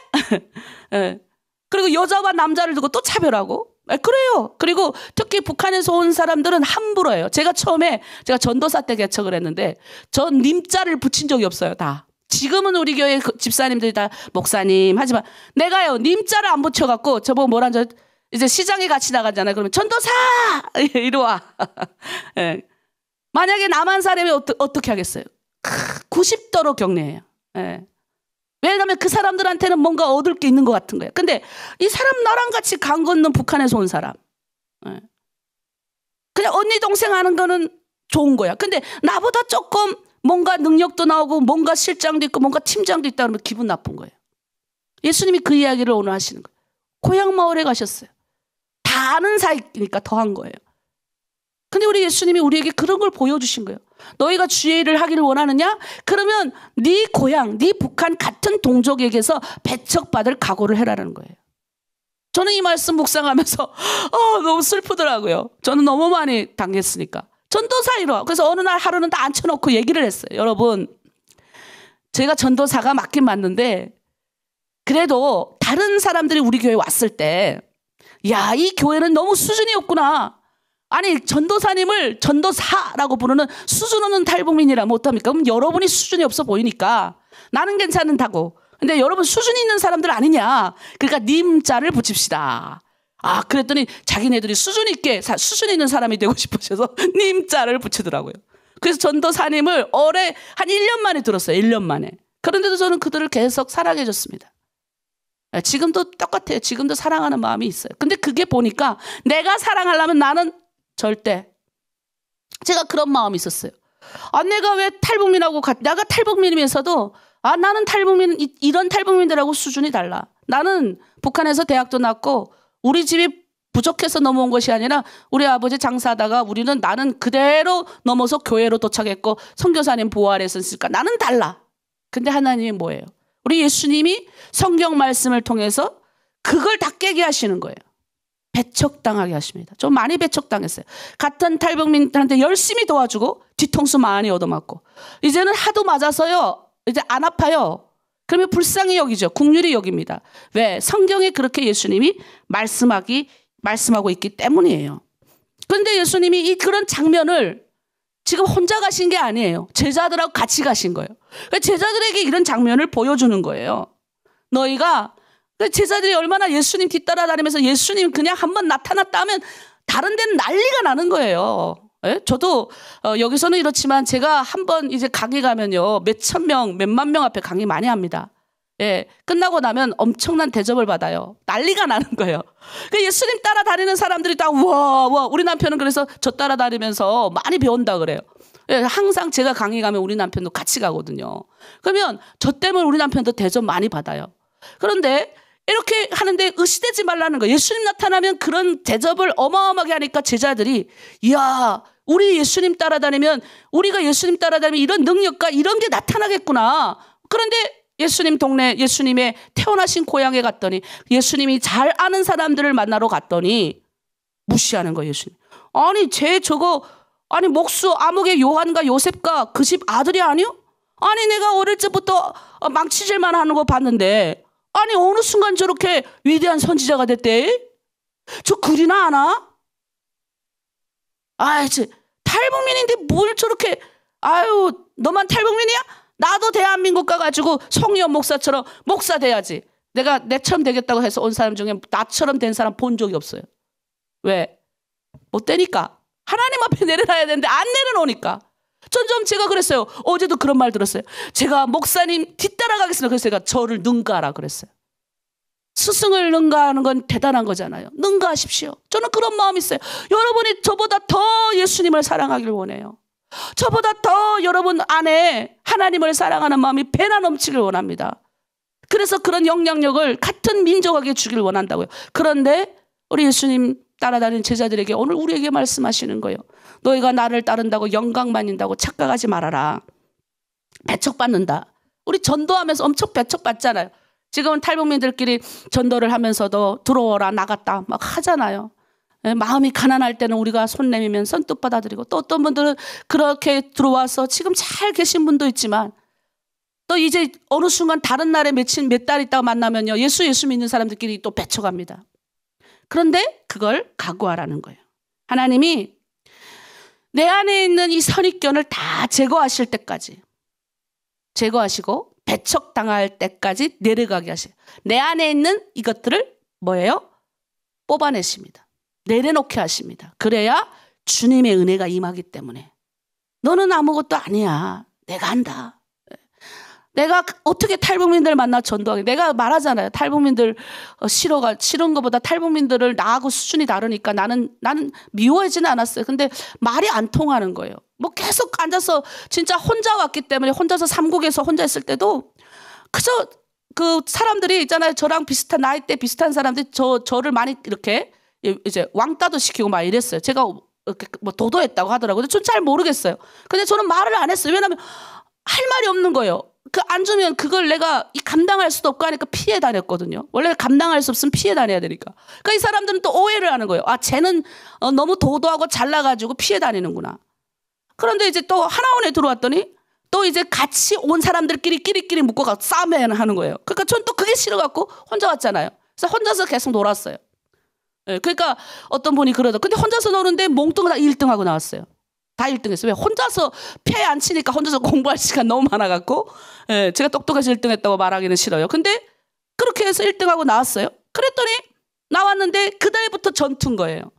네. 그리고 여자와 남자를 두고 또 차별하고. 그래요. 그리고 특히 북한에서 온 사람들은 함부로 해요. 제가 전도사 때 개척을 했는데 전 님자를 붙인 적이 없어요. 다. 지금은 우리 교회 집사님들이 다 목사님 하지만 내가요 님자를 안 붙여갖고 저보고 뭐라는 이제 시장에 같이 나가잖아요. 그러면 전도사 이리 와. 네. 만약에 남한 사람이 어떻게 하겠어요? 90도로 경례해요. 네. 왜냐하면 그 사람들한테는 뭔가 얻을 게 있는 것 같은 거예요. 근데 이 사람 나랑 같이 강 건넌 북한에서 온 사람. 그냥 언니 동생 하는 거는 좋은 거야. 근데 나보다 조금 뭔가 능력도 나오고 뭔가 실장도 있고 뭔가 팀장도 있다 그러면 기분 나쁜 거예요. 예수님이 그 이야기를 오늘 하시는 거예요. 고향 마을에 가셨어요. 다 아는 사이니까 더한 거예요. 근데 우리 예수님이 우리에게 그런 걸 보여주신 거예요. 너희가 주의 일을 하기를 원하느냐? 그러면 네 고향, 네 북한 같은 동족에게서 배척받을 각오를 해라는 거예요. 저는 이 말씀 묵상하면서 너무 슬프더라고요. 저는 너무 많이 당했으니까. 전도사이로. 그래서 어느 날 하루는 다 앉혀놓고 얘기를 했어요. 여러분, 제가 전도사가 맞긴 맞는데 그래도 다른 사람들이 우리 교회에 왔을 때 야, 이 교회는 너무 수준이 없구나. 아니, 전도사님을 전도사라고 부르는 수준 없는 탈북민이라 못합니까? 그럼 여러분이 수준이 없어 보이니까 나는 괜찮다고. 근데 여러분 수준이 있는 사람들 아니냐. 그러니까 님자를 붙입시다. 그랬더니 자기네들이 수준 있는 사람이 되고 싶으셔서 님자를 붙이더라고요. 그래서 전도사님을 올해 한 1년 만에 들었어요. 1년 만에. 그런데도 저는 그들을 계속 사랑해 줬습니다. 지금도 똑같아요. 지금도 사랑하는 마음이 있어요. 근데 그게 보니까 내가 사랑하려면 나는 절대. 제가 그런 마음이 있었어요. 내가 왜 탈북민하고 내가 탈북민이면서도 나는 이런 탈북민들하고 수준이 달라. 나는 북한에서 대학도 나왔고 우리 집이 부족해서 넘어온 것이 아니라 우리 아버지 장사하다가 나는 그대로 넘어서 교회로 도착했고 선교사님 보호 아래서 있으니까 나는 달라. 근데 하나님이 뭐예요? 우리 예수님이 성경 말씀을 통해서 그걸 다 깨게 하시는 거예요. 배척당하게 하십니다. 좀 많이 배척당했어요. 같은 탈북민들한테 열심히 도와주고 뒤통수 많이 얻어맞고 이제는 하도 맞아서요. 이제 안 아파요. 그러면 불쌍히 여기죠. 국률이 여깁니다. 왜? 성경에 그렇게 예수님이 말씀하고 있기 때문이에요. 그런데 예수님이 그런 장면을 지금 혼자 가신 게 아니에요. 제자들하고 같이 가신 거예요. 제자들에게 이런 장면을 보여주는 거예요. 너희가 제자들이 얼마나 예수님 뒤따라다니면서 예수님 그냥 한번 나타났다 하면 다른 데는 난리가 나는 거예요. 예? 저도 여기서는 이렇지만 제가 한번 이제 강의 가면요. 몇만 명 앞에 강의 많이 합니다. 예, 끝나고 나면 엄청난 대접을 받아요. 난리가 나는 거예요. 예수님 따라다니는 사람들이 다 우와 우리 남편은 그래서 저 따라다니면서 많이 배운다 그래요. 예, 항상 제가 강의 가면 우리 남편도 같이 가거든요. 그러면 저 때문에 우리 남편도 대접 많이 받아요. 그런데 이렇게 하는데 의시되지 말라는 거예요. 예수님 나타나면 그런 대접을 어마어마하게 하니까 제자들이 이야 우리 예수님 따라다니면 우리가 예수님 따라다니면 이런 능력과 이런 게 나타나겠구나. 그런데 예수님의 태어나신 고향에 갔더니 예수님이 잘 아는 사람들을 만나러 갔더니 무시하는 거예요. 예수님. 아니 목수 아무개 요한과 요셉과 그 집 아들이 아니요? 아니 내가 어릴 때부터 망치질만 하는 거 봤는데 아니 어느 순간 저렇게 위대한 선지자가 됐대? 저 글이나 아나? 탈북민인데 뭘 저렇게 너만 탈북민이야? 나도 대한민국 가가지고 송희연 목사처럼 목사 돼야지. 내가 내처럼 되겠다고 해서 온 사람 중에 나처럼 된 사람 본 적이 없어요. 왜? 못 되니까. 하나님 앞에 내려놔야 되는데 안 내려놓으니까. 제가 그랬어요. 어제도 그런 말 들었어요. 제가 목사님 뒤따라가겠습니다. 그래서 제가 저를 능가하라 그랬어요. 스승을 능가하는 건 대단한 거잖아요. 능가하십시오. 저는 그런 마음이 있어요. 여러분이 저보다 더 예수님을 사랑하길 원해요. 저보다 더 여러분 안에 하나님을 사랑하는 마음이 배나 넘치길 원합니다. 그래서 그런 영향력을 같은 민족에게 주길 원한다고요. 그런데 우리 예수님 따라다니는 제자들에게 오늘 우리에게 말씀하시는 거예요. 너희가 나를 따른다고 영광 만진다고 착각하지 말아라. 배척받는다. 우리 전도하면서 엄청 배척받잖아요. 지금은 탈북민들끼리 전도를 하면서도 들어오라 나갔다 막 하잖아요. 마음이 가난할 때는 우리가 손 내밀면 선뜻 받아들이고, 또 어떤 분들은 그렇게 들어와서 지금 잘 계신 분도 있지만, 또 이제 어느 순간 다른 날에 몇 달 있다가 만나면요, 예수 믿는 사람들끼리 또 배척합니다. 그런데 그걸 각오하라는 거예요. 하나님이 내 안에 있는 이 선입견을 다 제거하실 때까지, 제거하시고 배척당할 때까지 내려가게 하세요. 내 안에 있는 이것들을 뭐예요? 뽑아내십니다. 내려놓게 하십니다. 그래야 주님의 은혜가 임하기 때문에. 너는 아무것도 아니야. 내가 한다. 내가 어떻게 탈북민들 만나 전도하게. 내가 말하잖아요. 탈북민들 싫은 것보다 탈북민들을 나하고 수준이 다르니까 나는 미워하지는 않았어요. 근데 말이 안 통하는 거예요. 뭐 계속 앉아서 진짜 혼자 왔기 때문에, 혼자서 삼국에서 혼자 있을 때도 그저 그 사람들이 있잖아요. 저랑 비슷한 나이대 비슷한 사람들이 저를 많이 이렇게 이제 왕따도 시키고 막 이랬어요. 제가 뭐 도도했다고 하더라고요. 근데 전 잘 모르겠어요. 근데 저는 말을 안 했어요. 왜냐하면 할 말이 없는 거예요. 안 주면 그걸 내가 감당할 수도 없고 하니까 피해 다녔거든요. 원래 감당할 수 없으면 피해 다녀야 되니까. 그러니까 이 사람들은 또 오해를 하는 거예요. 아, 쟤는 너무 도도하고 잘나가지고 피해 다니는구나. 그런데 이제 또 하나원에 들어왔더니 또 이제 같이 온 사람들끼리 끼리끼리 묶어가 싸움을 하는 거예요. 그러니까 전 또 그게 싫어갖고 혼자 왔잖아요. 그래서 혼자서 계속 놀았어요. 네, 그러니까 어떤 분이 그러다. 근데 혼자서 노는데 몽뚱 다 1등하고 나왔어요. 다 1등했어요. 왜? 혼자서 패 안 치니까 혼자서 공부할 시간 너무 많아갖고, 예, 제가 똑똑해서 1등했다고 말하기는 싫어요. 근데 그렇게 해서 1등하고 나왔어요. 그랬더니 나왔는데 그 달부터 전투인 거예요.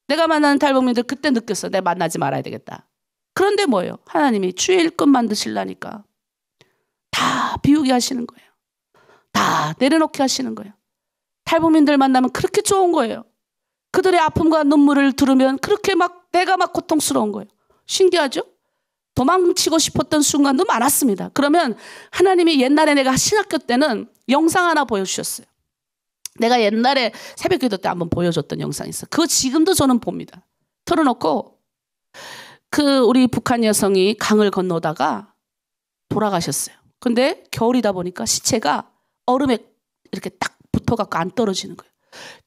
내가 만나는 탈북민들 그때 느꼈어. 내가 만나지 말아야 되겠다. 그런데 뭐예요? 하나님이 주의 일꾼 만드시려니까 다 비우게 하시는 거예요. 다 내려놓게 하시는 거예요. 탈북민들 만나면 그렇게 좋은 거예요. 그들의 아픔과 눈물을 들으면 그렇게 막 내가 막 고통스러운 거예요. 신기하죠? 도망치고 싶었던 순간도 많았습니다. 그러면 하나님이 옛날에 내가 신학교 때는 영상 하나 보여주셨어요. 내가 옛날에 새벽기도 때 한번 보여줬던 영상이 있어요. 그거 지금도 저는 봅니다. 틀어놓고 우리 북한 여성이 강을 건너다가 돌아가셨어요. 근데 겨울이다 보니까 시체가 얼음에 이렇게 딱 붙어갖고 안 떨어지는 거예요.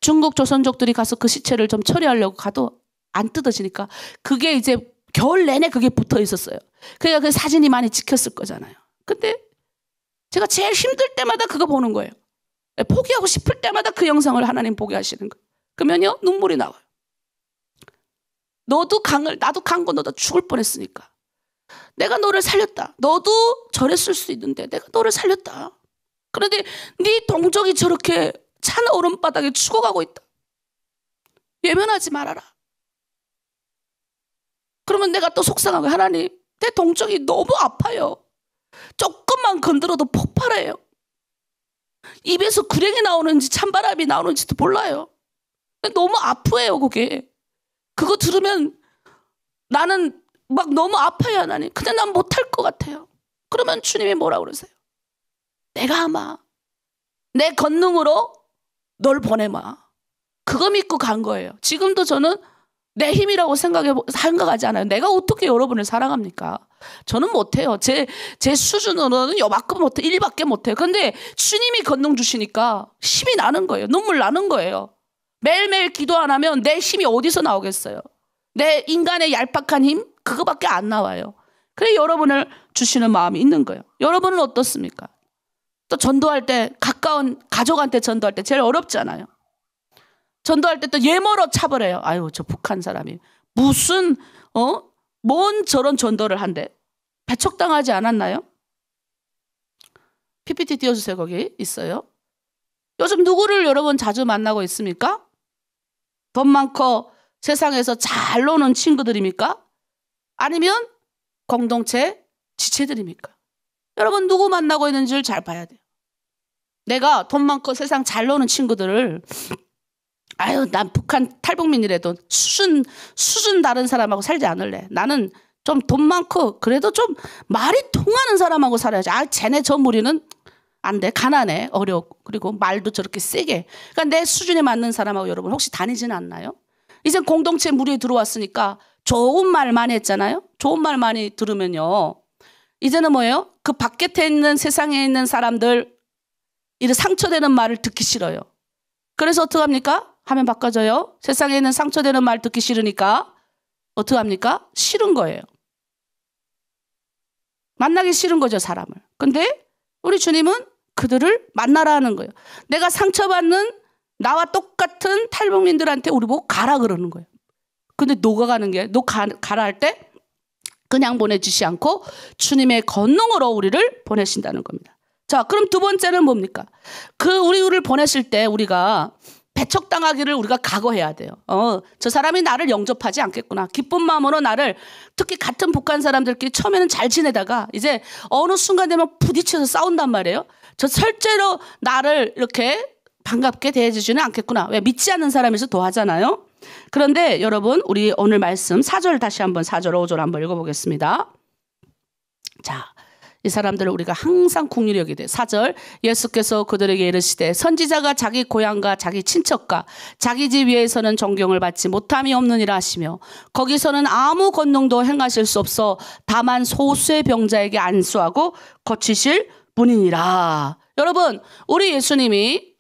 중국 조선족들이 가서 그 시체를 좀 처리하려고 가도 안 뜯어지니까 그게 이제 겨울 내내 그게 붙어 있었어요. 그러니까 그 사진이 많이 찍혔을 거잖아요. 근데 제가 제일 힘들 때마다 그거 보는 거예요. 포기하고 싶을 때마다 그 영상을 하나님 보게 하시는 거예요. 그러면요, 눈물이 나와요. 나도 강 건너다 죽을 뻔했으니까. 내가 너를 살렸다. 너도 저랬을 수 있는데 내가 너를 살렸다. 그런데 네 동족이 저렇게 찬 얼음바닥에 죽어가고 있다. 외면하지 말아라. 그러면 내가 또 속상하고, 하나님, 내 동족이 너무 아파요. 조금만 건드려도 폭발해요. 입에서 구령이 나오는지 찬바람이 나오는지도 몰라요. 너무 아프해요, 그게. 그거 들으면 나는 막 너무 아파요, 하나님. 근데 난 못할 것 같아요. 그러면 주님이 뭐라고 그러세요? 내가 아마 내 권능으로 널 보내마. 그거 믿고 간 거예요. 지금도 저는 내 힘이라고 생각하지 않아요. 내가 어떻게 여러분을 사랑합니까? 저는 못해요. 제 수준으로는 요만큼 못해. 1밖에 못해요. 근데 주님이 권능 주시니까 힘이 나는 거예요. 눈물 나는 거예요. 매일매일 기도 안 하면 내 힘이 어디서 나오겠어요? 내 인간의 얄팍한 힘? 그거밖에 안 나와요. 그래 여러분을 주시는 마음이 있는 거예요. 여러분은 어떻습니까? 또 전도할 때, 가까운 가족한테 전도할 때 제일 어렵잖아요. 전도할 때 또 예머러 차버려요. 아유, 저 북한 사람이 무슨 뭔 저런 전도를 한대. 배척당하지 않았나요? PPT 띄워주세요. 거기 있어요. 요즘 누구를 여러분 자주 만나고 있습니까? 돈 많고 세상에서 잘 노는 친구들입니까? 아니면 공동체 지체들입니까? 여러분 누구 만나고 있는지를 잘 봐야 돼요. 내가 돈 많고 세상 잘 노는 친구들을, 아유, 난 북한 탈북민이라도 수준 다른 사람하고 살지 않을래. 나는 좀 돈 많고 그래도 좀 말이 통하는 사람하고 살아야지. 아, 쟤네 저 무리는 안 돼. 가난해. 어려워. 그리고 말도 저렇게 세게. 그러니까 내 수준에 맞는 사람하고 여러분 혹시 다니지는 않나요? 이제 공동체 무리에 들어왔으니까 좋은 말 많이 했잖아요. 좋은 말 많이 들으면요, 이제는 뭐예요? 그 밖에 있는 세상에 있는 사람들 이런 상처되는 말을 듣기 싫어요. 그래서 어떡합니까? 화면 바꿔줘요. 세상에 있는 상처되는 말 듣기 싫으니까 어떡합니까? 싫은 거예요. 만나기 싫은 거죠, 사람을. 근데 우리 주님은 그들을 만나라 하는 거예요. 내가 상처받는 나와 똑같은 탈북민들한테 우리 보고 가라 그러는 거예요. 근데 녹아가는 게, 가라 할 때 그냥 보내주지 않고 주님의 권능으로 우리를 보내신다는 겁니다. 자, 그럼 두 번째는 뭡니까? 우리를 보내실 때 우리가 배척당하기를 우리가 각오해야 돼요. 저 사람이 나를 영접하지 않겠구나. 기쁜 마음으로 나를, 특히 같은 북한 사람들끼리 처음에는 잘 지내다가 이제 어느 순간 되면 부딪혀서 싸운단 말이에요. 저 실제로 나를 이렇게 반갑게 대해주지는 않겠구나. 왜? 믿지 않는 사람에서 더 하잖아요. 그런데 여러분, 우리 오늘 말씀 4절 다시 한번 4절 5절 한번 읽어보겠습니다. 자, 이 사람들을 우리가 항상 긍휼히 여기되 4절 예수께서 그들에게 이르시되 선지자가 자기 고향과 자기 친척과 자기 집 위에서는 존경을 받지 못함이 없느니라 하시며 거기서는 아무 권능도 행하실 수 없어 다만 소수의 병자에게 안수하고 고치실 분이니라. 여러분, 우리 예수님이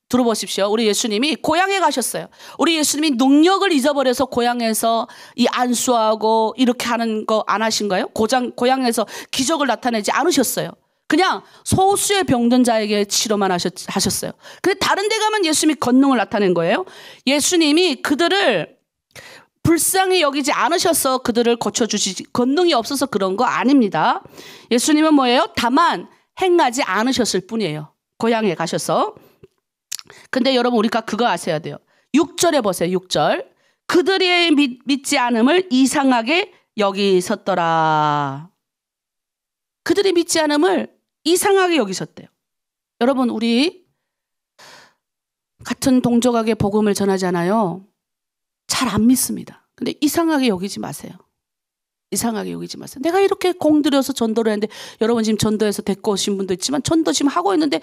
들어보십시오. 우리 예수님이 고향에 가셨어요. 우리 예수님이 능력을 잊어버려서 고향에서 이 안수하고 이렇게 하는 거 안 하신가요? 고향에서 기적을 나타내지 않으셨어요. 그냥 소수의 병든 자에게 치료만 하셨어요. 근데 다른 데 가면 예수님이 권능을 나타낸 거예요. 예수님이 그들을 불쌍히 여기지 않으셔서 그들을 고쳐주시지, 권능이 없어서 그런 거 아닙니다. 예수님은 뭐예요? 다만 행하지 않으셨을 뿐이에요. 고향에 가셔서. 근데 여러분, 우리가 그거 아셔야 돼요. 6절에 보세요. 6절. 그들의 믿지 않음을 이상하게 여기셨더라. 그들이 믿지 않음을 이상하게 여기셨대요. 여러분, 우리 같은 동족에게 복음을 전하잖아요. 잘 안 믿습니다. 근데 이상하게 여기지 마세요. 이상하게 여기지 마세요. 내가 이렇게 공들여서 전도를 했는데, 여러분 지금 전도해서 데리고 오신 분도 있지만 전도 지금 하고 있는데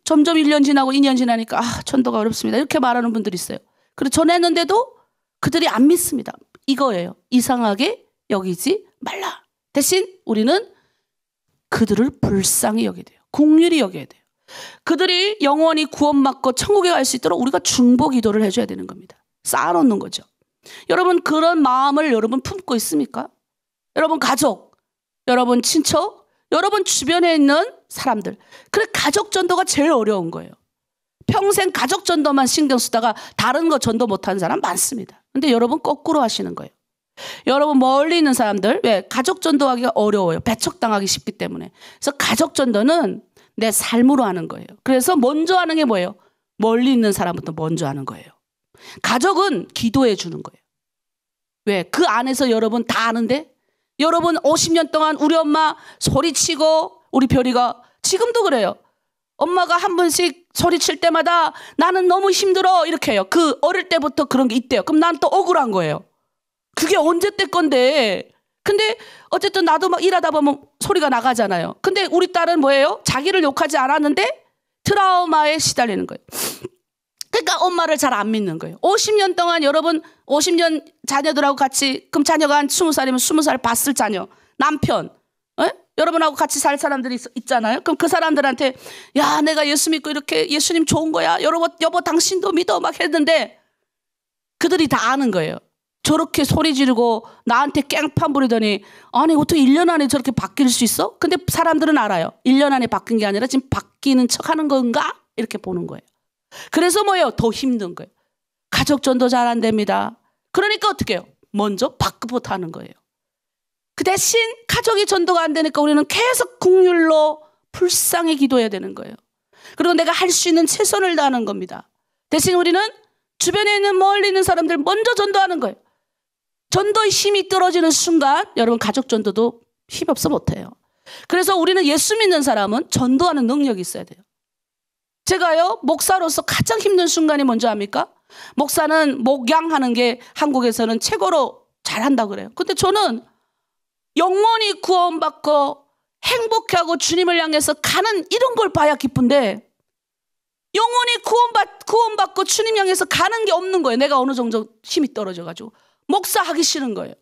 점점 1년 지나고 2년 지나니까 전도가 어렵습니다. 이렇게 말하는 분들이 있어요. 그리고 전했는데도 그들이 안 믿습니다. 이거예요. 이상하게 여기지 말라. 대신 우리는 그들을 불쌍히 여겨야 돼요. 긍휼히 여겨야 돼요. 그들이 영원히 구원받고 천국에 갈 수 있도록 우리가 중보 기도를 해줘야 되는 겁니다. 쌓아놓는 거죠. 여러분, 그런 마음을 여러분 품고 있습니까? 여러분 가족, 여러분 친척, 여러분 주변에 있는 사람들. 그래, 가족 전도가 제일 어려운 거예요. 평생 가족 전도만 신경 쓰다가 다른 거 전도 못하는 사람 많습니다. 근데 여러분 거꾸로 하시는 거예요. 여러분 멀리 있는 사람들, 왜? 가족 전도하기가 어려워요. 배척당하기 쉽기 때문에. 그래서 가족 전도는 내 삶으로 하는 거예요. 그래서 먼저 하는 게 뭐예요? 멀리 있는 사람부터 먼저 하는 거예요. 가족은 기도해 주는 거예요. 왜? 그 안에서 여러분 다 아는데, 여러분 50년 동안 우리 엄마 소리치고, 우리 별이가 지금도 그래요. 엄마가 한 번씩 소리칠 때마다 나는 너무 힘들어 이렇게 해요. 그 어릴 때부터 그런 게 있대요. 그럼 난 또 억울한 거예요. 그게 언제 때 건데. 근데 어쨌든 나도 막 일하다 보면 소리가 나가잖아요. 근데 우리 딸은 뭐예요? 자기를 욕하지 않았는데 트라우마에 시달리는 거예요. 그러니까 엄마를 잘 안 믿는 거예요. 50년 동안 여러분 50년 자녀들하고 같이, 그럼 자녀가 한 20살이면 20살 봤을 자녀, 남편, 여러분하고 같이 살 사람들이 있잖아요. 그럼 그 사람들한테 야, 내가 예수 믿고 이렇게 예수님 좋은 거야. 여보 당신도 믿어 막 했는데 그들이 다 아는 거예요. 저렇게 소리 지르고 나한테 깽판 부리더니 아니 어떻게 1년 안에 저렇게 바뀔 수 있어? 근데 사람들은 알아요. 1년 안에 바뀐 게 아니라 지금 바뀌는 척 하는 건가? 이렇게 보는 거예요. 그래서 뭐예요? 더 힘든 거예요. 가족 전도 잘 안 됩니다. 그러니까 어떻게 해요? 먼저 밖부터 하는 거예요. 그 대신 가족이 전도가 안 되니까 우리는 계속 긍휼로 불쌍히 기도해야 되는 거예요. 그리고 내가 할 수 있는 최선을 다하는 겁니다. 대신 우리는 주변에 있는 멀리 있는 사람들 먼저 전도하는 거예요. 전도의 힘이 떨어지는 순간 여러분 가족 전도도 힘 없어 못해요. 그래서 우리는 예수 믿는 사람은 전도하는 능력이 있어야 돼요. 제가요, 목사로서 가장 힘든 순간이 뭔지 압니까? 목사는 목양하는 게 한국에서는 최고로 잘한다고 그래요. 근데 저는 영원히 구원받고 행복하고 주님을 향해서 가는 이런 걸 봐야 기쁜데, 영원히 구원받고 주님 향해서 가는 게 없는 거예요. 내가 어느 정도 힘이 떨어져가지고 목사하기 싫은 거예요.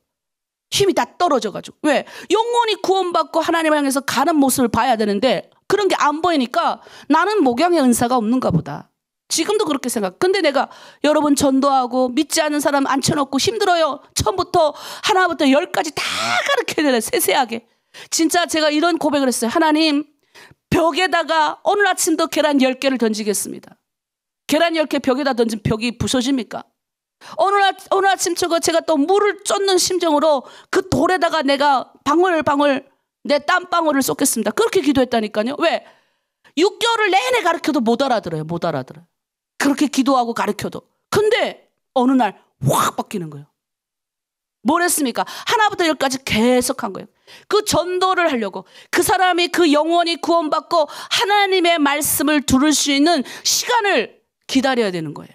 힘이 다 떨어져가지고. 왜? 영원히 구원받고 하나님을 향해서 가는 모습을 봐야 되는데 그런 게 안 보이니까 나는 목양의 은사가 없는가 보다. 지금도 그렇게 생각. 근데 내가 여러분 전도하고 믿지 않는 사람 앉혀놓고 힘들어요. 처음부터 하나부터 10까지 다 가르쳐야 되는 세세하게. 진짜 제가 이런 고백을 했어요. 하나님, 벽에다가 오늘 아침도 계란 10개를 던지겠습니다. 계란 10개 벽에다 던지면 벽이 부서집니까? 오늘 아침 제가 또 물을 쫓는 심정으로 그 돌에다가 내가 방울방울 내 땀방울을 쏟겠습니다. 그렇게 기도했다니까요. 왜? 6개월을 내내 가르쳐도 못 알아들어요. 못 알아들어요. 그렇게 기도하고 가르쳐도. 근데 어느 날 확 바뀌는 거예요. 뭘 했습니까? 하나부터 10까지 계속 한 거예요. 그 전도를 하려고 그 사람이 그 영원히 구원받고 하나님의 말씀을 들을 수 있는 시간을 기다려야 되는 거예요.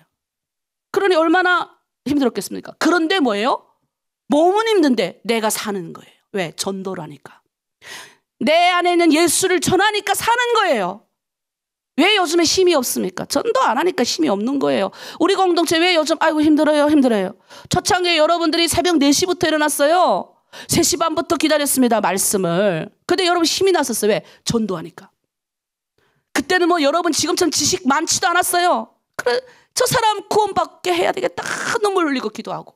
그러니 얼마나 힘들었겠습니까? 그런데 뭐예요? 몸은 힘든데 내가 사는 거예요. 왜? 전도를 하니까. 내 안에 있는 예수를 전하니까 사는 거예요. 왜 요즘에 힘이 없습니까? 전도 안 하니까 힘이 없는 거예요. 우리 공동체 왜 요즘 아이고 힘들어요. 초창기에 여러분들이 새벽 4시부터 일어났어요. 3시 반부터 기다렸습니다. 말씀을. 근데 여러분 힘이 났었어요. 왜? 전도하니까. 그때는 뭐 여러분 지금처럼 지식 많지도 않았어요. 그래, 저 사람 구원받게 해야 되겠다. 눈물 흘리고 기도하고.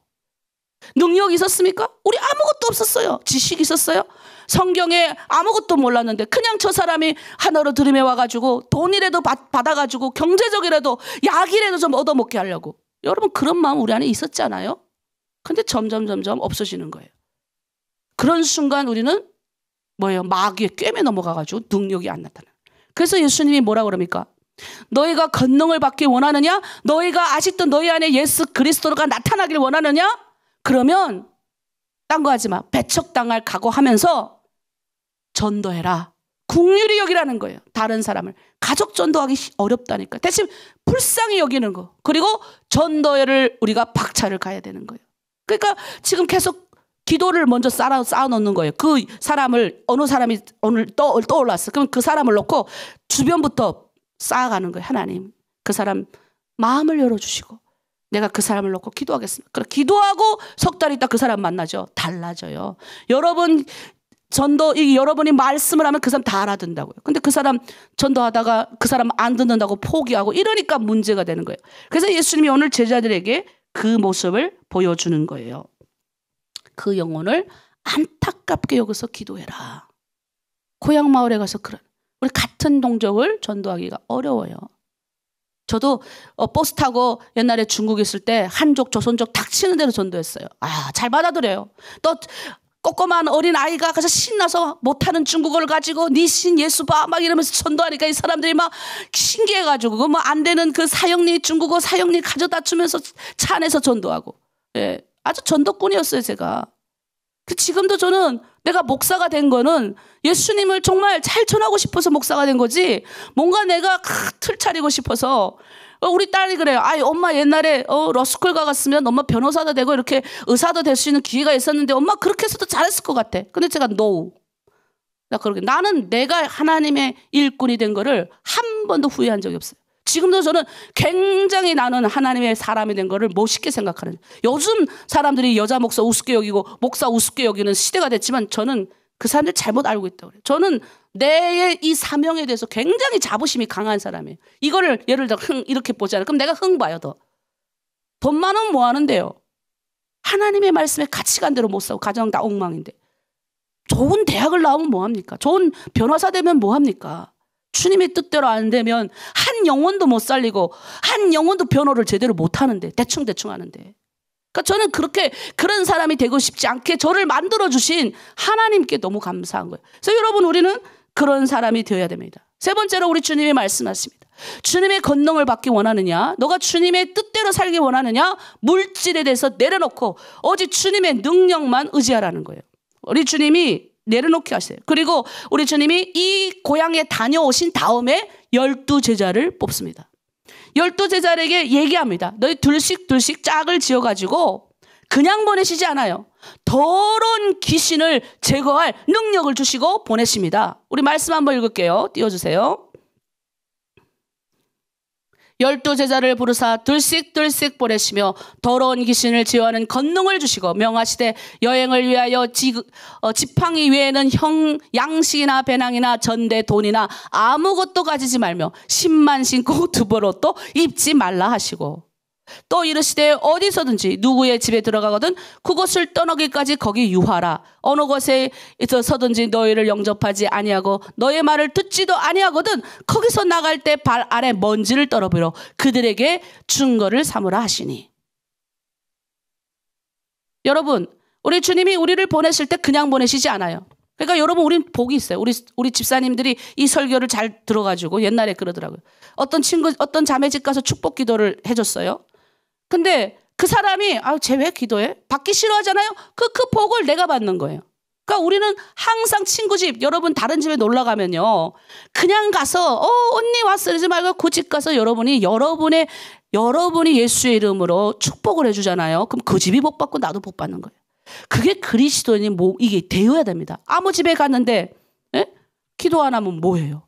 능력이 있었습니까? 우리 아무것도 없었어요. 지식이 있었어요? 성경에 아무것도 몰랐는데 그냥 저 사람이 하나로 들음에 와가지고 돈이라도 받아가지고 경제적이라도 약이라도 좀 얻어먹게 하려고. 여러분 그런 마음 우리 안에 있었잖아요. 근데 점점 없어지는 거예요. 그런 순간 우리는 뭐예요? 마귀의 꿰매 넘어가가지고 능력이 안 나타나. 그래서 예수님이 뭐라 그럽니까? 너희가 권능을 받기 원하느냐? 너희가 아직도 너희 안에 예수 그리스도가 나타나길 원하느냐? 그러면 딴 거 하지 마. 배척당할 각오하면서 전도해라. 긍휼히 여기라는 거예요. 다른 사람을. 가족 전도하기 어렵다니까. 대신 불쌍히 여기는 거. 그리고 전도회를 우리가 박차를 가야 되는 거예요. 그러니까 지금 계속 기도를 먼저 쌓아놓는 거예요. 그 사람을 어느 사람이 오늘 떠올랐어. 그럼 그 사람을 놓고 주변부터 쌓아가는 거예요. 하나님 그 사람 마음을 열어주시고 내가 그 사람을 놓고 기도하겠습니다. 그래 기도하고 석 달 있다 그 사람 만나죠. 달라져요. 여러분 여러분이 말씀을 하면 그 사람 다 알아듣는다고요. 근데 그 사람 전도하다가 그 사람 안 듣는다고 포기하고 이러니까 문제가 되는 거예요. 그래서 예수님이 오늘 제자들에게 그 모습을 보여주는 거예요. 그 영혼을 안타깝게 여기서 기도해라. 고향 마을에 가서 우리 같은 동족을 전도하기가 어려워요. 저도 버스 타고 옛날에 중국에 있을 때 한족 조선족 닥치는 대로 전도했어요. 잘 받아들여요. 또 꼬꼬만 어린 아이가 가서 신나서 못하는 중국어를 가지고 니 신 예수 봐 막 이러면서 전도하니까 이 사람들이 막 신기해가지고 그 뭐 안 되는 그 사형리 중국어 사형리 가져다 주면서 차 안에서 전도하고. 예, 아주 전도꾼이었어요 제가. 지금도 저는 내가 목사가 된 거는 예수님을 정말 잘 전하고 싶어서 목사가 된 거지 뭔가 내가 틀 차리고 싶어서. 우리 딸이 그래요. 엄마 옛날에 러스쿨 가갔으면 엄마 변호사도 되고 이렇게 의사도 될 수 있는 기회가 있었는데 엄마 그렇게 해서도 잘했을 것 같아. 근데 제가 no. 나는 내가 하나님의 일꾼이 된 거를 한 번도 후회한 적이 없어요. 지금도 저는 굉장히 나는 하나님의 사람이 된 거를 멋있게 생각하는. 요즘 사람들이 여자 목사 우습게 여기고 목사 우습게 여기는 시대가 됐지만 저는 그 사람들 잘못 알고 있다고 그래요. 저는 내 이 사명에 대해서 굉장히 자부심이 강한 사람이에요. 이거를 예를 들어 이렇게 보잖아요. 그럼 내가 봐요 더. 돈 많으면 뭐 하는데요? 하나님의 말씀에 가치관대로 못 살고 가정 다 엉망인데. 좋은 대학을 나오면 뭐 합니까? 좋은 변호사 되면 뭐 합니까? 주님의 뜻대로 안 되면 한 영혼도 못 살리고 한 영혼도 변호를 제대로 못 하는데 대충 하는데. 그러니까 저는 그런 사람이 되고 싶지 않게 저를 만들어주신 하나님께 너무 감사한 거예요. 그래서 여러분 우리는 그런 사람이 되어야 됩니다. 세 번째로 우리 주님이 말씀하십니다. 주님의 권능을 받기 원하느냐? 너가 주님의 뜻대로 살기 원하느냐? 물질에 대해서 내려놓고 오직 주님의 능력만 의지하라는 거예요. 우리 주님이 내려놓게 하세요. 그리고 우리 주님이 이 고향에 다녀오신 다음에 12제자를 뽑습니다. 12제자에게 얘기합니다. 너희 둘씩 짝을 지어가지고 그냥 보내시지 않아요. 더러운 귀신을 제거할 능력을 주시고 보내십니다. 우리 말씀 한번 읽을게요. 띄워주세요. 12 제자를 부르사 들씩 보내시며 더러운 귀신을 제어하는 권능을 주시고 명하시되 여행을 위하여 지팡이 외에는 양식이나 배낭이나 전대 돈이나 아무것도 가지지 말며 10만 신고 두벌옷도 입지 말라 하시고 또 이르시되 어디서든지 누구의 집에 들어가거든 그곳을 떠나기까지 거기 유하라. 어느 곳에 서든지 너희를 영접하지 아니하고 너의 말을 듣지도 아니하거든 거기서 나갈 때 발 아래 먼지를 떨어버려 그들에게 증거를 삼으라 하시니. 여러분, 우리 주님이 우리를 보내실 때 그냥 보내시지 않아요. 그러니까 여러분, 우린 복이 있어요. 우리 집사님들이 이 설교를 잘 들어가지고 옛날에 그러더라고요. 어떤 자매 집 가서 축복 기도를 해줬어요. 근데 그 사람이 쟤 왜 기도해? 받기 싫어하잖아요. 그 복을 내가 받는 거예요. 그러니까 우리는 항상 친구 집, 여러분 다른 집에 놀러 가면요, 그냥 가서 언니 왔어 이러지 말고 그 집 가서 여러분이 예수의 이름으로 축복을 해주잖아요. 그럼 그 집이 복 받고 나도 복 받는 거예요. 그게 그리스도인이 이게 되어야 됩니다. 아무 집에 갔는데 기도 안 하면 뭐예요?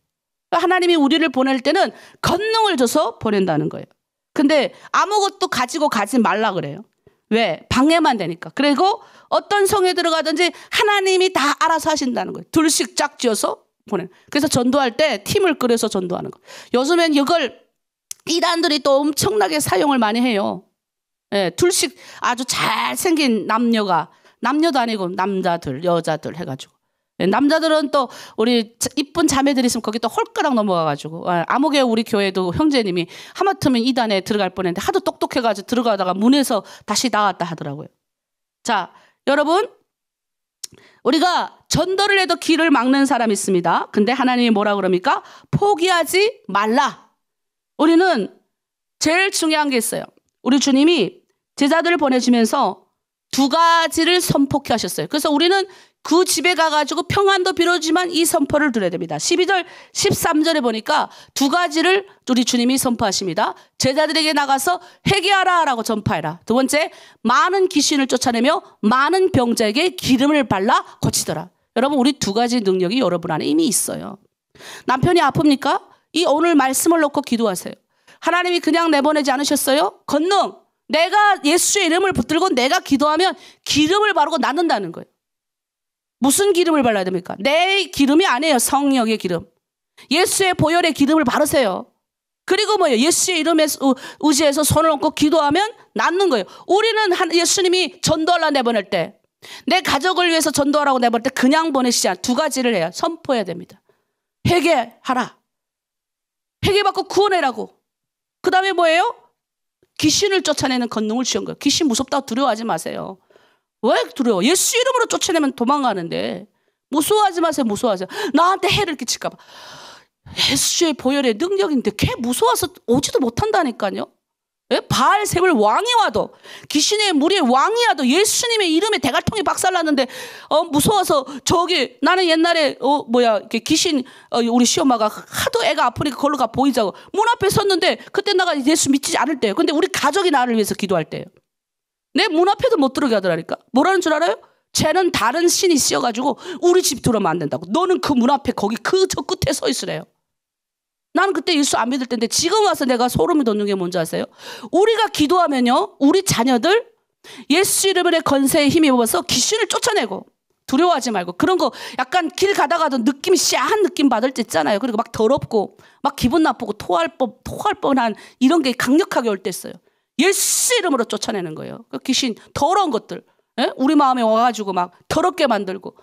하나님이 우리를 보낼 때는 권능을 줘서 보낸다는 거예요. 근데 아무것도 가지고 가지 말라 그래요. 왜? 방해만 되니까. 그리고 어떤 성에 들어가든지 하나님이 다 알아서 하신다는 거예요. 둘씩 짝지어서 보내는. 그래서 전도할 때 팀을 꾸려서 전도하는 거예요. 요즘엔 이걸 이단들이 또 엄청나게 사용을 많이 해요. 예, 둘씩 아주 잘생긴 남녀도 아니고 남자들, 여자들 해가지고. 남자들은 또 우리 이쁜 자매들이 있으면 거기 또 홀가락 넘어가가지고 아무개 우리 교회도 형제님이 하마터면 이단에 들어갈 뻔했는데 하도 똑똑해가지고 들어가다가 문에서 다시 나왔다 하더라고요. 자, 여러분, 우리가 전도를 해도 길을 막는 사람이 있습니다. 근데 하나님이 뭐라 그럽니까? 포기하지 말라. 우리는 제일 중요한 게 있어요. 우리 주님이 제자들을 보내주면서 2가지를 선포케 하셨어요. 그래서 우리는 그 집에 가가지고 평안도 빌어주지만 이 선포를 드려야 됩니다. 12절, 13절에 보니까 2가지를 우리 주님이 선포하십니다. 제자들에게 나가서 회개하라 라고 전파해라. 두 번째, 많은 귀신을 쫓아내며 많은 병자에게 기름을 발라 고치더라. 여러분, 우리 2가지 능력이 여러분 안에 이미 있어요. 남편이 아픕니까? 이 오늘 말씀을 놓고 기도하세요. 하나님이 그냥 내보내지 않으셨어요? 권능. 내가 예수의 이름을 붙들고 내가 기도하면 기름을 바르고 낫는다는 거예요. 무슨 기름을 발라야 됩니까? 내 기름이 아니에요. 성령의 기름. 예수의 보혈의 기름을 바르세요. 그리고 뭐예요? 예수의 이름에 의지해서 손을 얹고 기도하면 낫는 거예요. 우리는 예수님이 전도하라 내보낼 때, 내 가족을 위해서 전도하라고 내보낼 때 그냥 보내시지 않아요. 2가지를 해야 선포해야 됩니다. 회개하라. 회개받고 구원해라고. 그 다음에 뭐예요? 귀신을 쫓아내는 권능을 주신 거예요. 귀신 무섭다고 두려워하지 마세요. 왜 두려워? 예수 이름으로 쫓아내면 도망가는데 무서워하지 마세요. 무서워하세요. 나한테 해를 끼칠까 봐. 예수의 보혈의 능력인데 걔 무서워서 오지도 못한다니까요. 바알세불 왕이 와도, 귀신의 무리의 왕이 와도 예수님의 이름에 대갈통이 박살났는데 무서워서 저기, 나는 옛날에 귀신 우리 시엄마가 하도 애가 아프니까 걸로 가 보이자고 문 앞에 섰는데, 그때 내가 예수 믿지 않을 때예요. 근데 우리 가족이 나를 위해서 기도할 때예요. 내 문 앞에도 못 들어게 하더라니까. 뭐라는 줄 알아요? 쟤는 다른 신이 씌어가지고 우리 집 들어오면 안 된다고. 너는 그 문 앞에 거기 저 끝에 서 있으래요. 나는 그때 예수 안 믿을 때인데 지금 와서 내가 소름이 돋는 게 뭔지 아세요? 우리가 기도하면요, 우리 자녀들 예수 이름의 권세에 힘입어서 귀신을 쫓아내고, 두려워하지 말고. 그런 거 약간 길 가다가도 느낌이 씨한 느낌 받을 때 있잖아요. 그리고 막 더럽고 막 기분 나쁘고 토할 뻔한 이런 게 강력하게 올 때 있어요. 예수 이름으로 쫓아내는 거예요. 그 귀신 더러운 것들, 우리 마음에 와가지고 막 더럽게 만들고,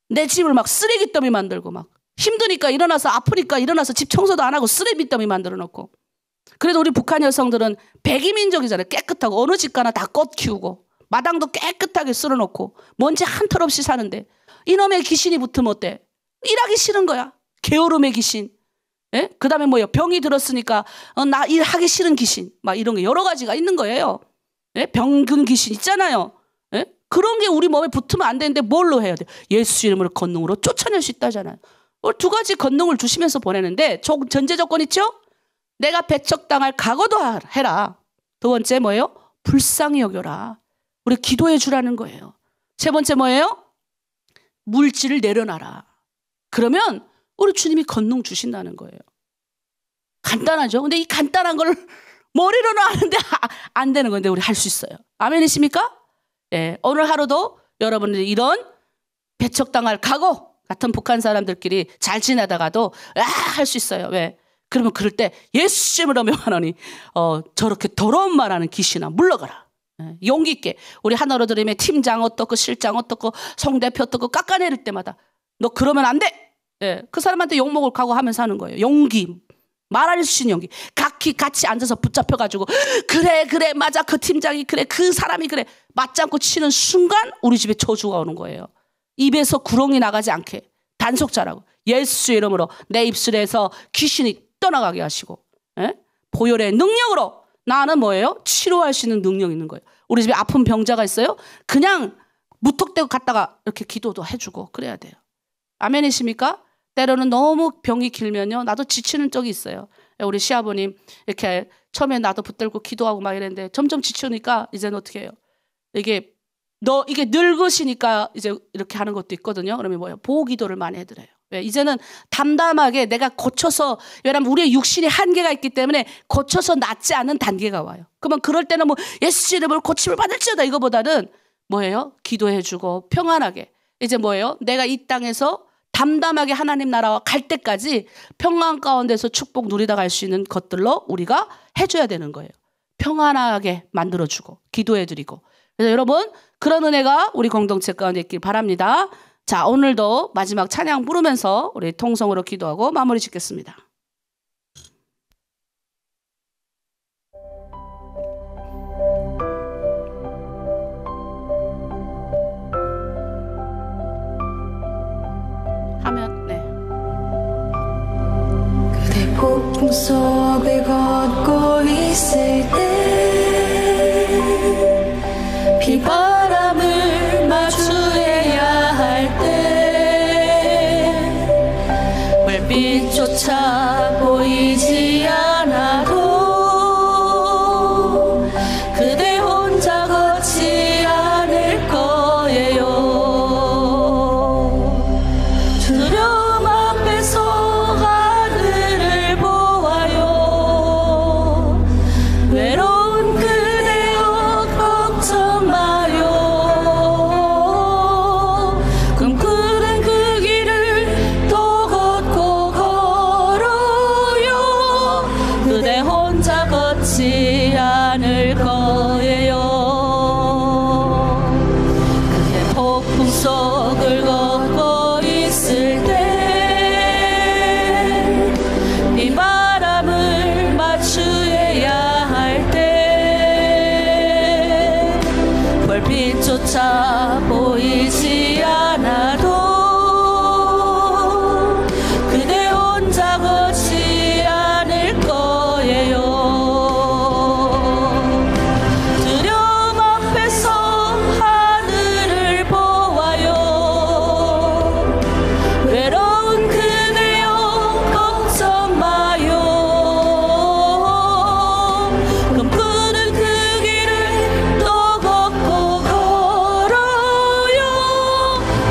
내 집을 막 쓰레기 더미 만들고, 막 힘드니까 일어나서, 아프니까 일어나서 집 청소도 안 하고 쓰레기 더미 만들어 놓고. 그래도 우리 북한 여성들은 백이민족이잖아요. 깨끗하고 어느 집 가나 다 꽃 키우고 마당도 깨끗하게 쓸어 놓고 먼지 한 털 없이 사는데, 이놈의 귀신이 붙으면 어때? 일하기 싫은 거야. 게으름의 귀신. 그 다음에 뭐예요? 병이 들었으니까 나 일하기 싫은 귀신, 막 이런 게 여러 가지가 있는 거예요. 병균 귀신 있잖아요. 그런 게 우리 몸에 붙으면 안 되는데 뭘로 해야 돼? 예수 이름으로 권능으로 쫓아낼 수 있다잖아요. 2가지 권능을 주시면서 보내는데 전제 조건 있죠? 내가 배척당할 각오도 해라. 2 번째 뭐예요? 불쌍히 여겨라. 우리 기도해 주라는 거예요. 3 번째 뭐예요? 물질을 내려놔라. 그러면 우리 주님이 권능 주신다는 거예요. 간단하죠. 근데 이 간단한 걸 머리로는 아는데 안 되는 건데 우리 할 수 있어요. 아멘이십니까? 예, 오늘 하루도 여러분들이 이런 배척당할 각오 같은 북한 사람들끼리 잘 지내다가도 할 수 있어요. 왜? 그러면 그럴 때 예수 이름으로 명하노니 저렇게 더러운 말하는 귀신아 물러가라. 예, 용기 있게 우리 하나로 들으면 팀장 어떻고 실장 어떻고 송대표 어떻고 깎아내릴 때마다 너 그러면 안 돼. 예, 그 사람한테 욕먹을 각오하면서 하는 거예요. 용기, 말할 수 있는 용기. 같이 앉아서 붙잡혀가지고 그래 맞아 그 팀장이 그래 그 사람이 그래 맞장구 치는 순간 우리 집에 저주가 오는 거예요. 입에서 구렁이 나가지 않게 단속자라고 예수 이름으로 내 입술에서 귀신이 떠나가게 하시고, 예? 보혈의 능력으로 나는 뭐예요? 치료할 수 있는 능력이 있는 거예요. 우리 집에 아픈 병자가 있어요? 그냥 무턱대고 갔다가 이렇게 기도도 해주고 그래야 돼요. 아멘이십니까? 때로는 너무 병이 길면요 나도 지치는 적이 있어요. 우리 시아버님 이렇게 처음에 나도 붙들고 기도하고 막 이랬는데 점점 지치니까 이제는 어떻게 해요? 이게 늙으시니까 이제 이렇게 하는 것도 있거든요. 그러면 뭐예요? 보호기도를 많이 해드려요. 왜? 이제는 담담하게 내가 고쳐서, 왜냐하면 우리의 육신이 한계가 있기 때문에 고쳐서 낫지 않은 단계가 와요. 그러면 그럴 때는 뭐 예수 이름으로 고침을 받을지어다 이거보다는 뭐예요? 기도해주고 평안하게 이제 뭐예요? 내가 이 땅에서 담담하게 하나님 나라와 갈 때까지 평안 가운데서 축복 누리다 갈 수 있는 것들로 우리가 해줘야 되는 거예요. 평안하게 만들어주고 기도해드리고. 그래서 여러분 그런 은혜가 우리 공동체 가운데 있길 바랍니다. 자, 오늘도 마지막 찬양 부르면서 우리 통성으로 기도하고 마무리 짓겠습니다. 하면 네. 그대 폭풍 속을 걷고 있을 때 비바람을 마주해야 할 때 불빛조차 보이지 않아도 그대 혼자 걷지 않을 거예요. 두려움 앞에서 하늘을 보아요. 외로운 그대여 걱정 마요. 꿈꾸는 그 길을 또 걷고 걸어요. 그대 혼자 걷지 않을 거예요. 그대 폭풍 속을 걷고 있을 때 비바람을 마주해야 할 때 불빛조차 보이지 않아도 그대 혼자 걷지 않을 거예요. 두려움 앞에서 하늘을 보아요. 외로운 그대여 걱정 마요. 꿈꾸는 그 길을 또 걷고 걸어요.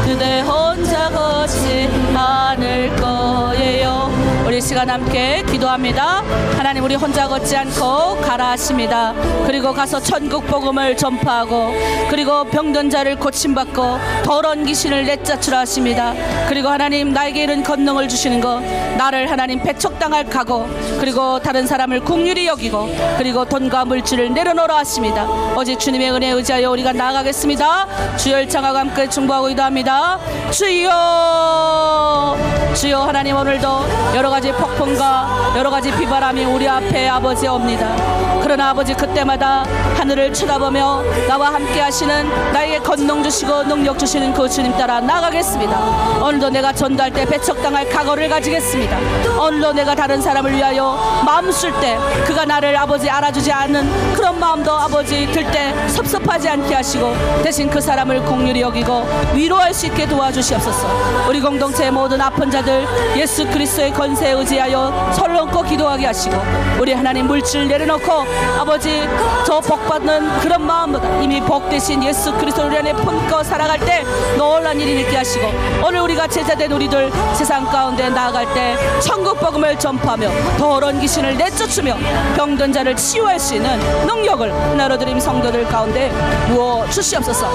그대 혼자 걷지 않을 거예요. 우리 시간 함께 기도합니다. 하나님 우리 혼자 걷지 않고 가라 하십니다. 그리고 가서 천국 복음을 전파하고 그리고 병든 자를 고침받고 더러운 귀신을 내쫓으라 하십니다. 그리고 하나님 나에게 이런 권능을 주시는 것, 나를 하나님 배척당할 각오, 그리고 다른 사람을 긍휼히 여기고 그리고 돈과 물질을 내려놓으라 하십니다. 오직 주님의 은혜에 의지하여 우리가 나아가겠습니다. 주여 일창하고 함께 중보하고 기도합니다. 주여 주여 하나님 오늘도 여러가지 폭풍과 여러가지 비바람이 우리 앞에 아버지 옵니다. 그러나 아버지 그때마다 하늘을 쳐다보며 나와 함께 하시는 나에게 권능 주시고 능력 주시는 그 주님 따라 나가겠습니다. 오늘도 내가 전도할 때 배척당할 각오를 가지겠습니다. 오늘도 내가 다른 사람을 위하여 마음 쓸 때 그가 나를 아버지 알아주지 않는 그런 마음도 아버지 들 때 섭섭하지 않게 하시고 대신 그 사람을 긍휼히 여기고 위로할 수 있게 도와주시옵소서. 우리 공동체의 모든 아픈 자들 예수 그리스도의 권세에 의지하여 설렁 내려놓고 기도하게 하시고 우리 하나님 물질 내려놓고 아버지 저 복받는 그런 마음보다 이미 복되신 예수 그리스도 우리 안에 품고 살아갈 때 놀란 일이 있게 하시고 오늘 우리가 제자된 우리들 세상 가운데 나아갈 때 천국 복음을 전파하며 더러운 귀신을 내쫓으며 병든 자를 치유할 수 있는 능력을 나눠드림 성도들 가운데 부어 주시옵소서.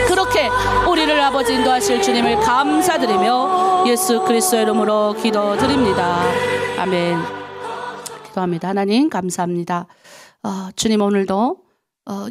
그렇게 우리를 아버지 인도하실 주님을 감사드리며 예수 그리스도의 이름으로 기도드립니다. 아멘. 기도합니다. 하나님 감사합니다. 주님 오늘도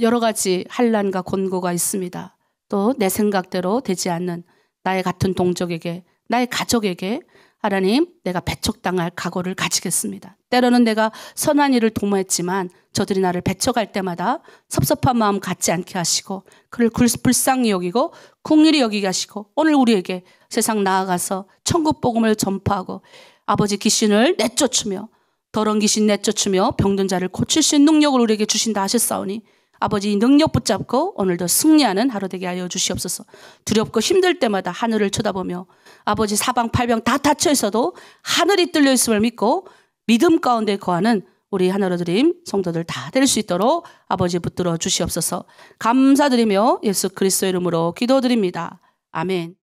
여러 가지 환난과 곤고가 있습니다. 또 내 생각대로 되지 않는 나의 같은 동족에게 나의 가족에게 하나님 내가 배척당할 각오를 가지겠습니다. 때로는 내가 선한 일을 도모했지만 저들이 나를 배척할 때마다 섭섭한 마음 갖지 않게 하시고 그를 불쌍히 여기고 긍휼히 여기게 하시고 오늘 우리에게 세상 나아가서 천국 복음을 전파하고 아버지 귀신을 내쫓으며 더러운 귀신 내쫓으며 병든 자를 고칠 수 있는 능력을 우리에게 주신다 하셨사오니 아버지 이 능력 붙잡고 오늘도 승리하는 하루 되게 하여 주시옵소서. 두렵고 힘들 때마다 하늘을 쳐다보며 아버지 사방팔방 다 닫혀 있어도 하늘이 뚫려 있음을 믿고 믿음 가운데 거하는 우리 하나로드림 성도들 다 될 수 있도록 아버지 붙들어 주시옵소서. 감사드리며 예수 그리스도 이름으로 기도드립니다. 아멘.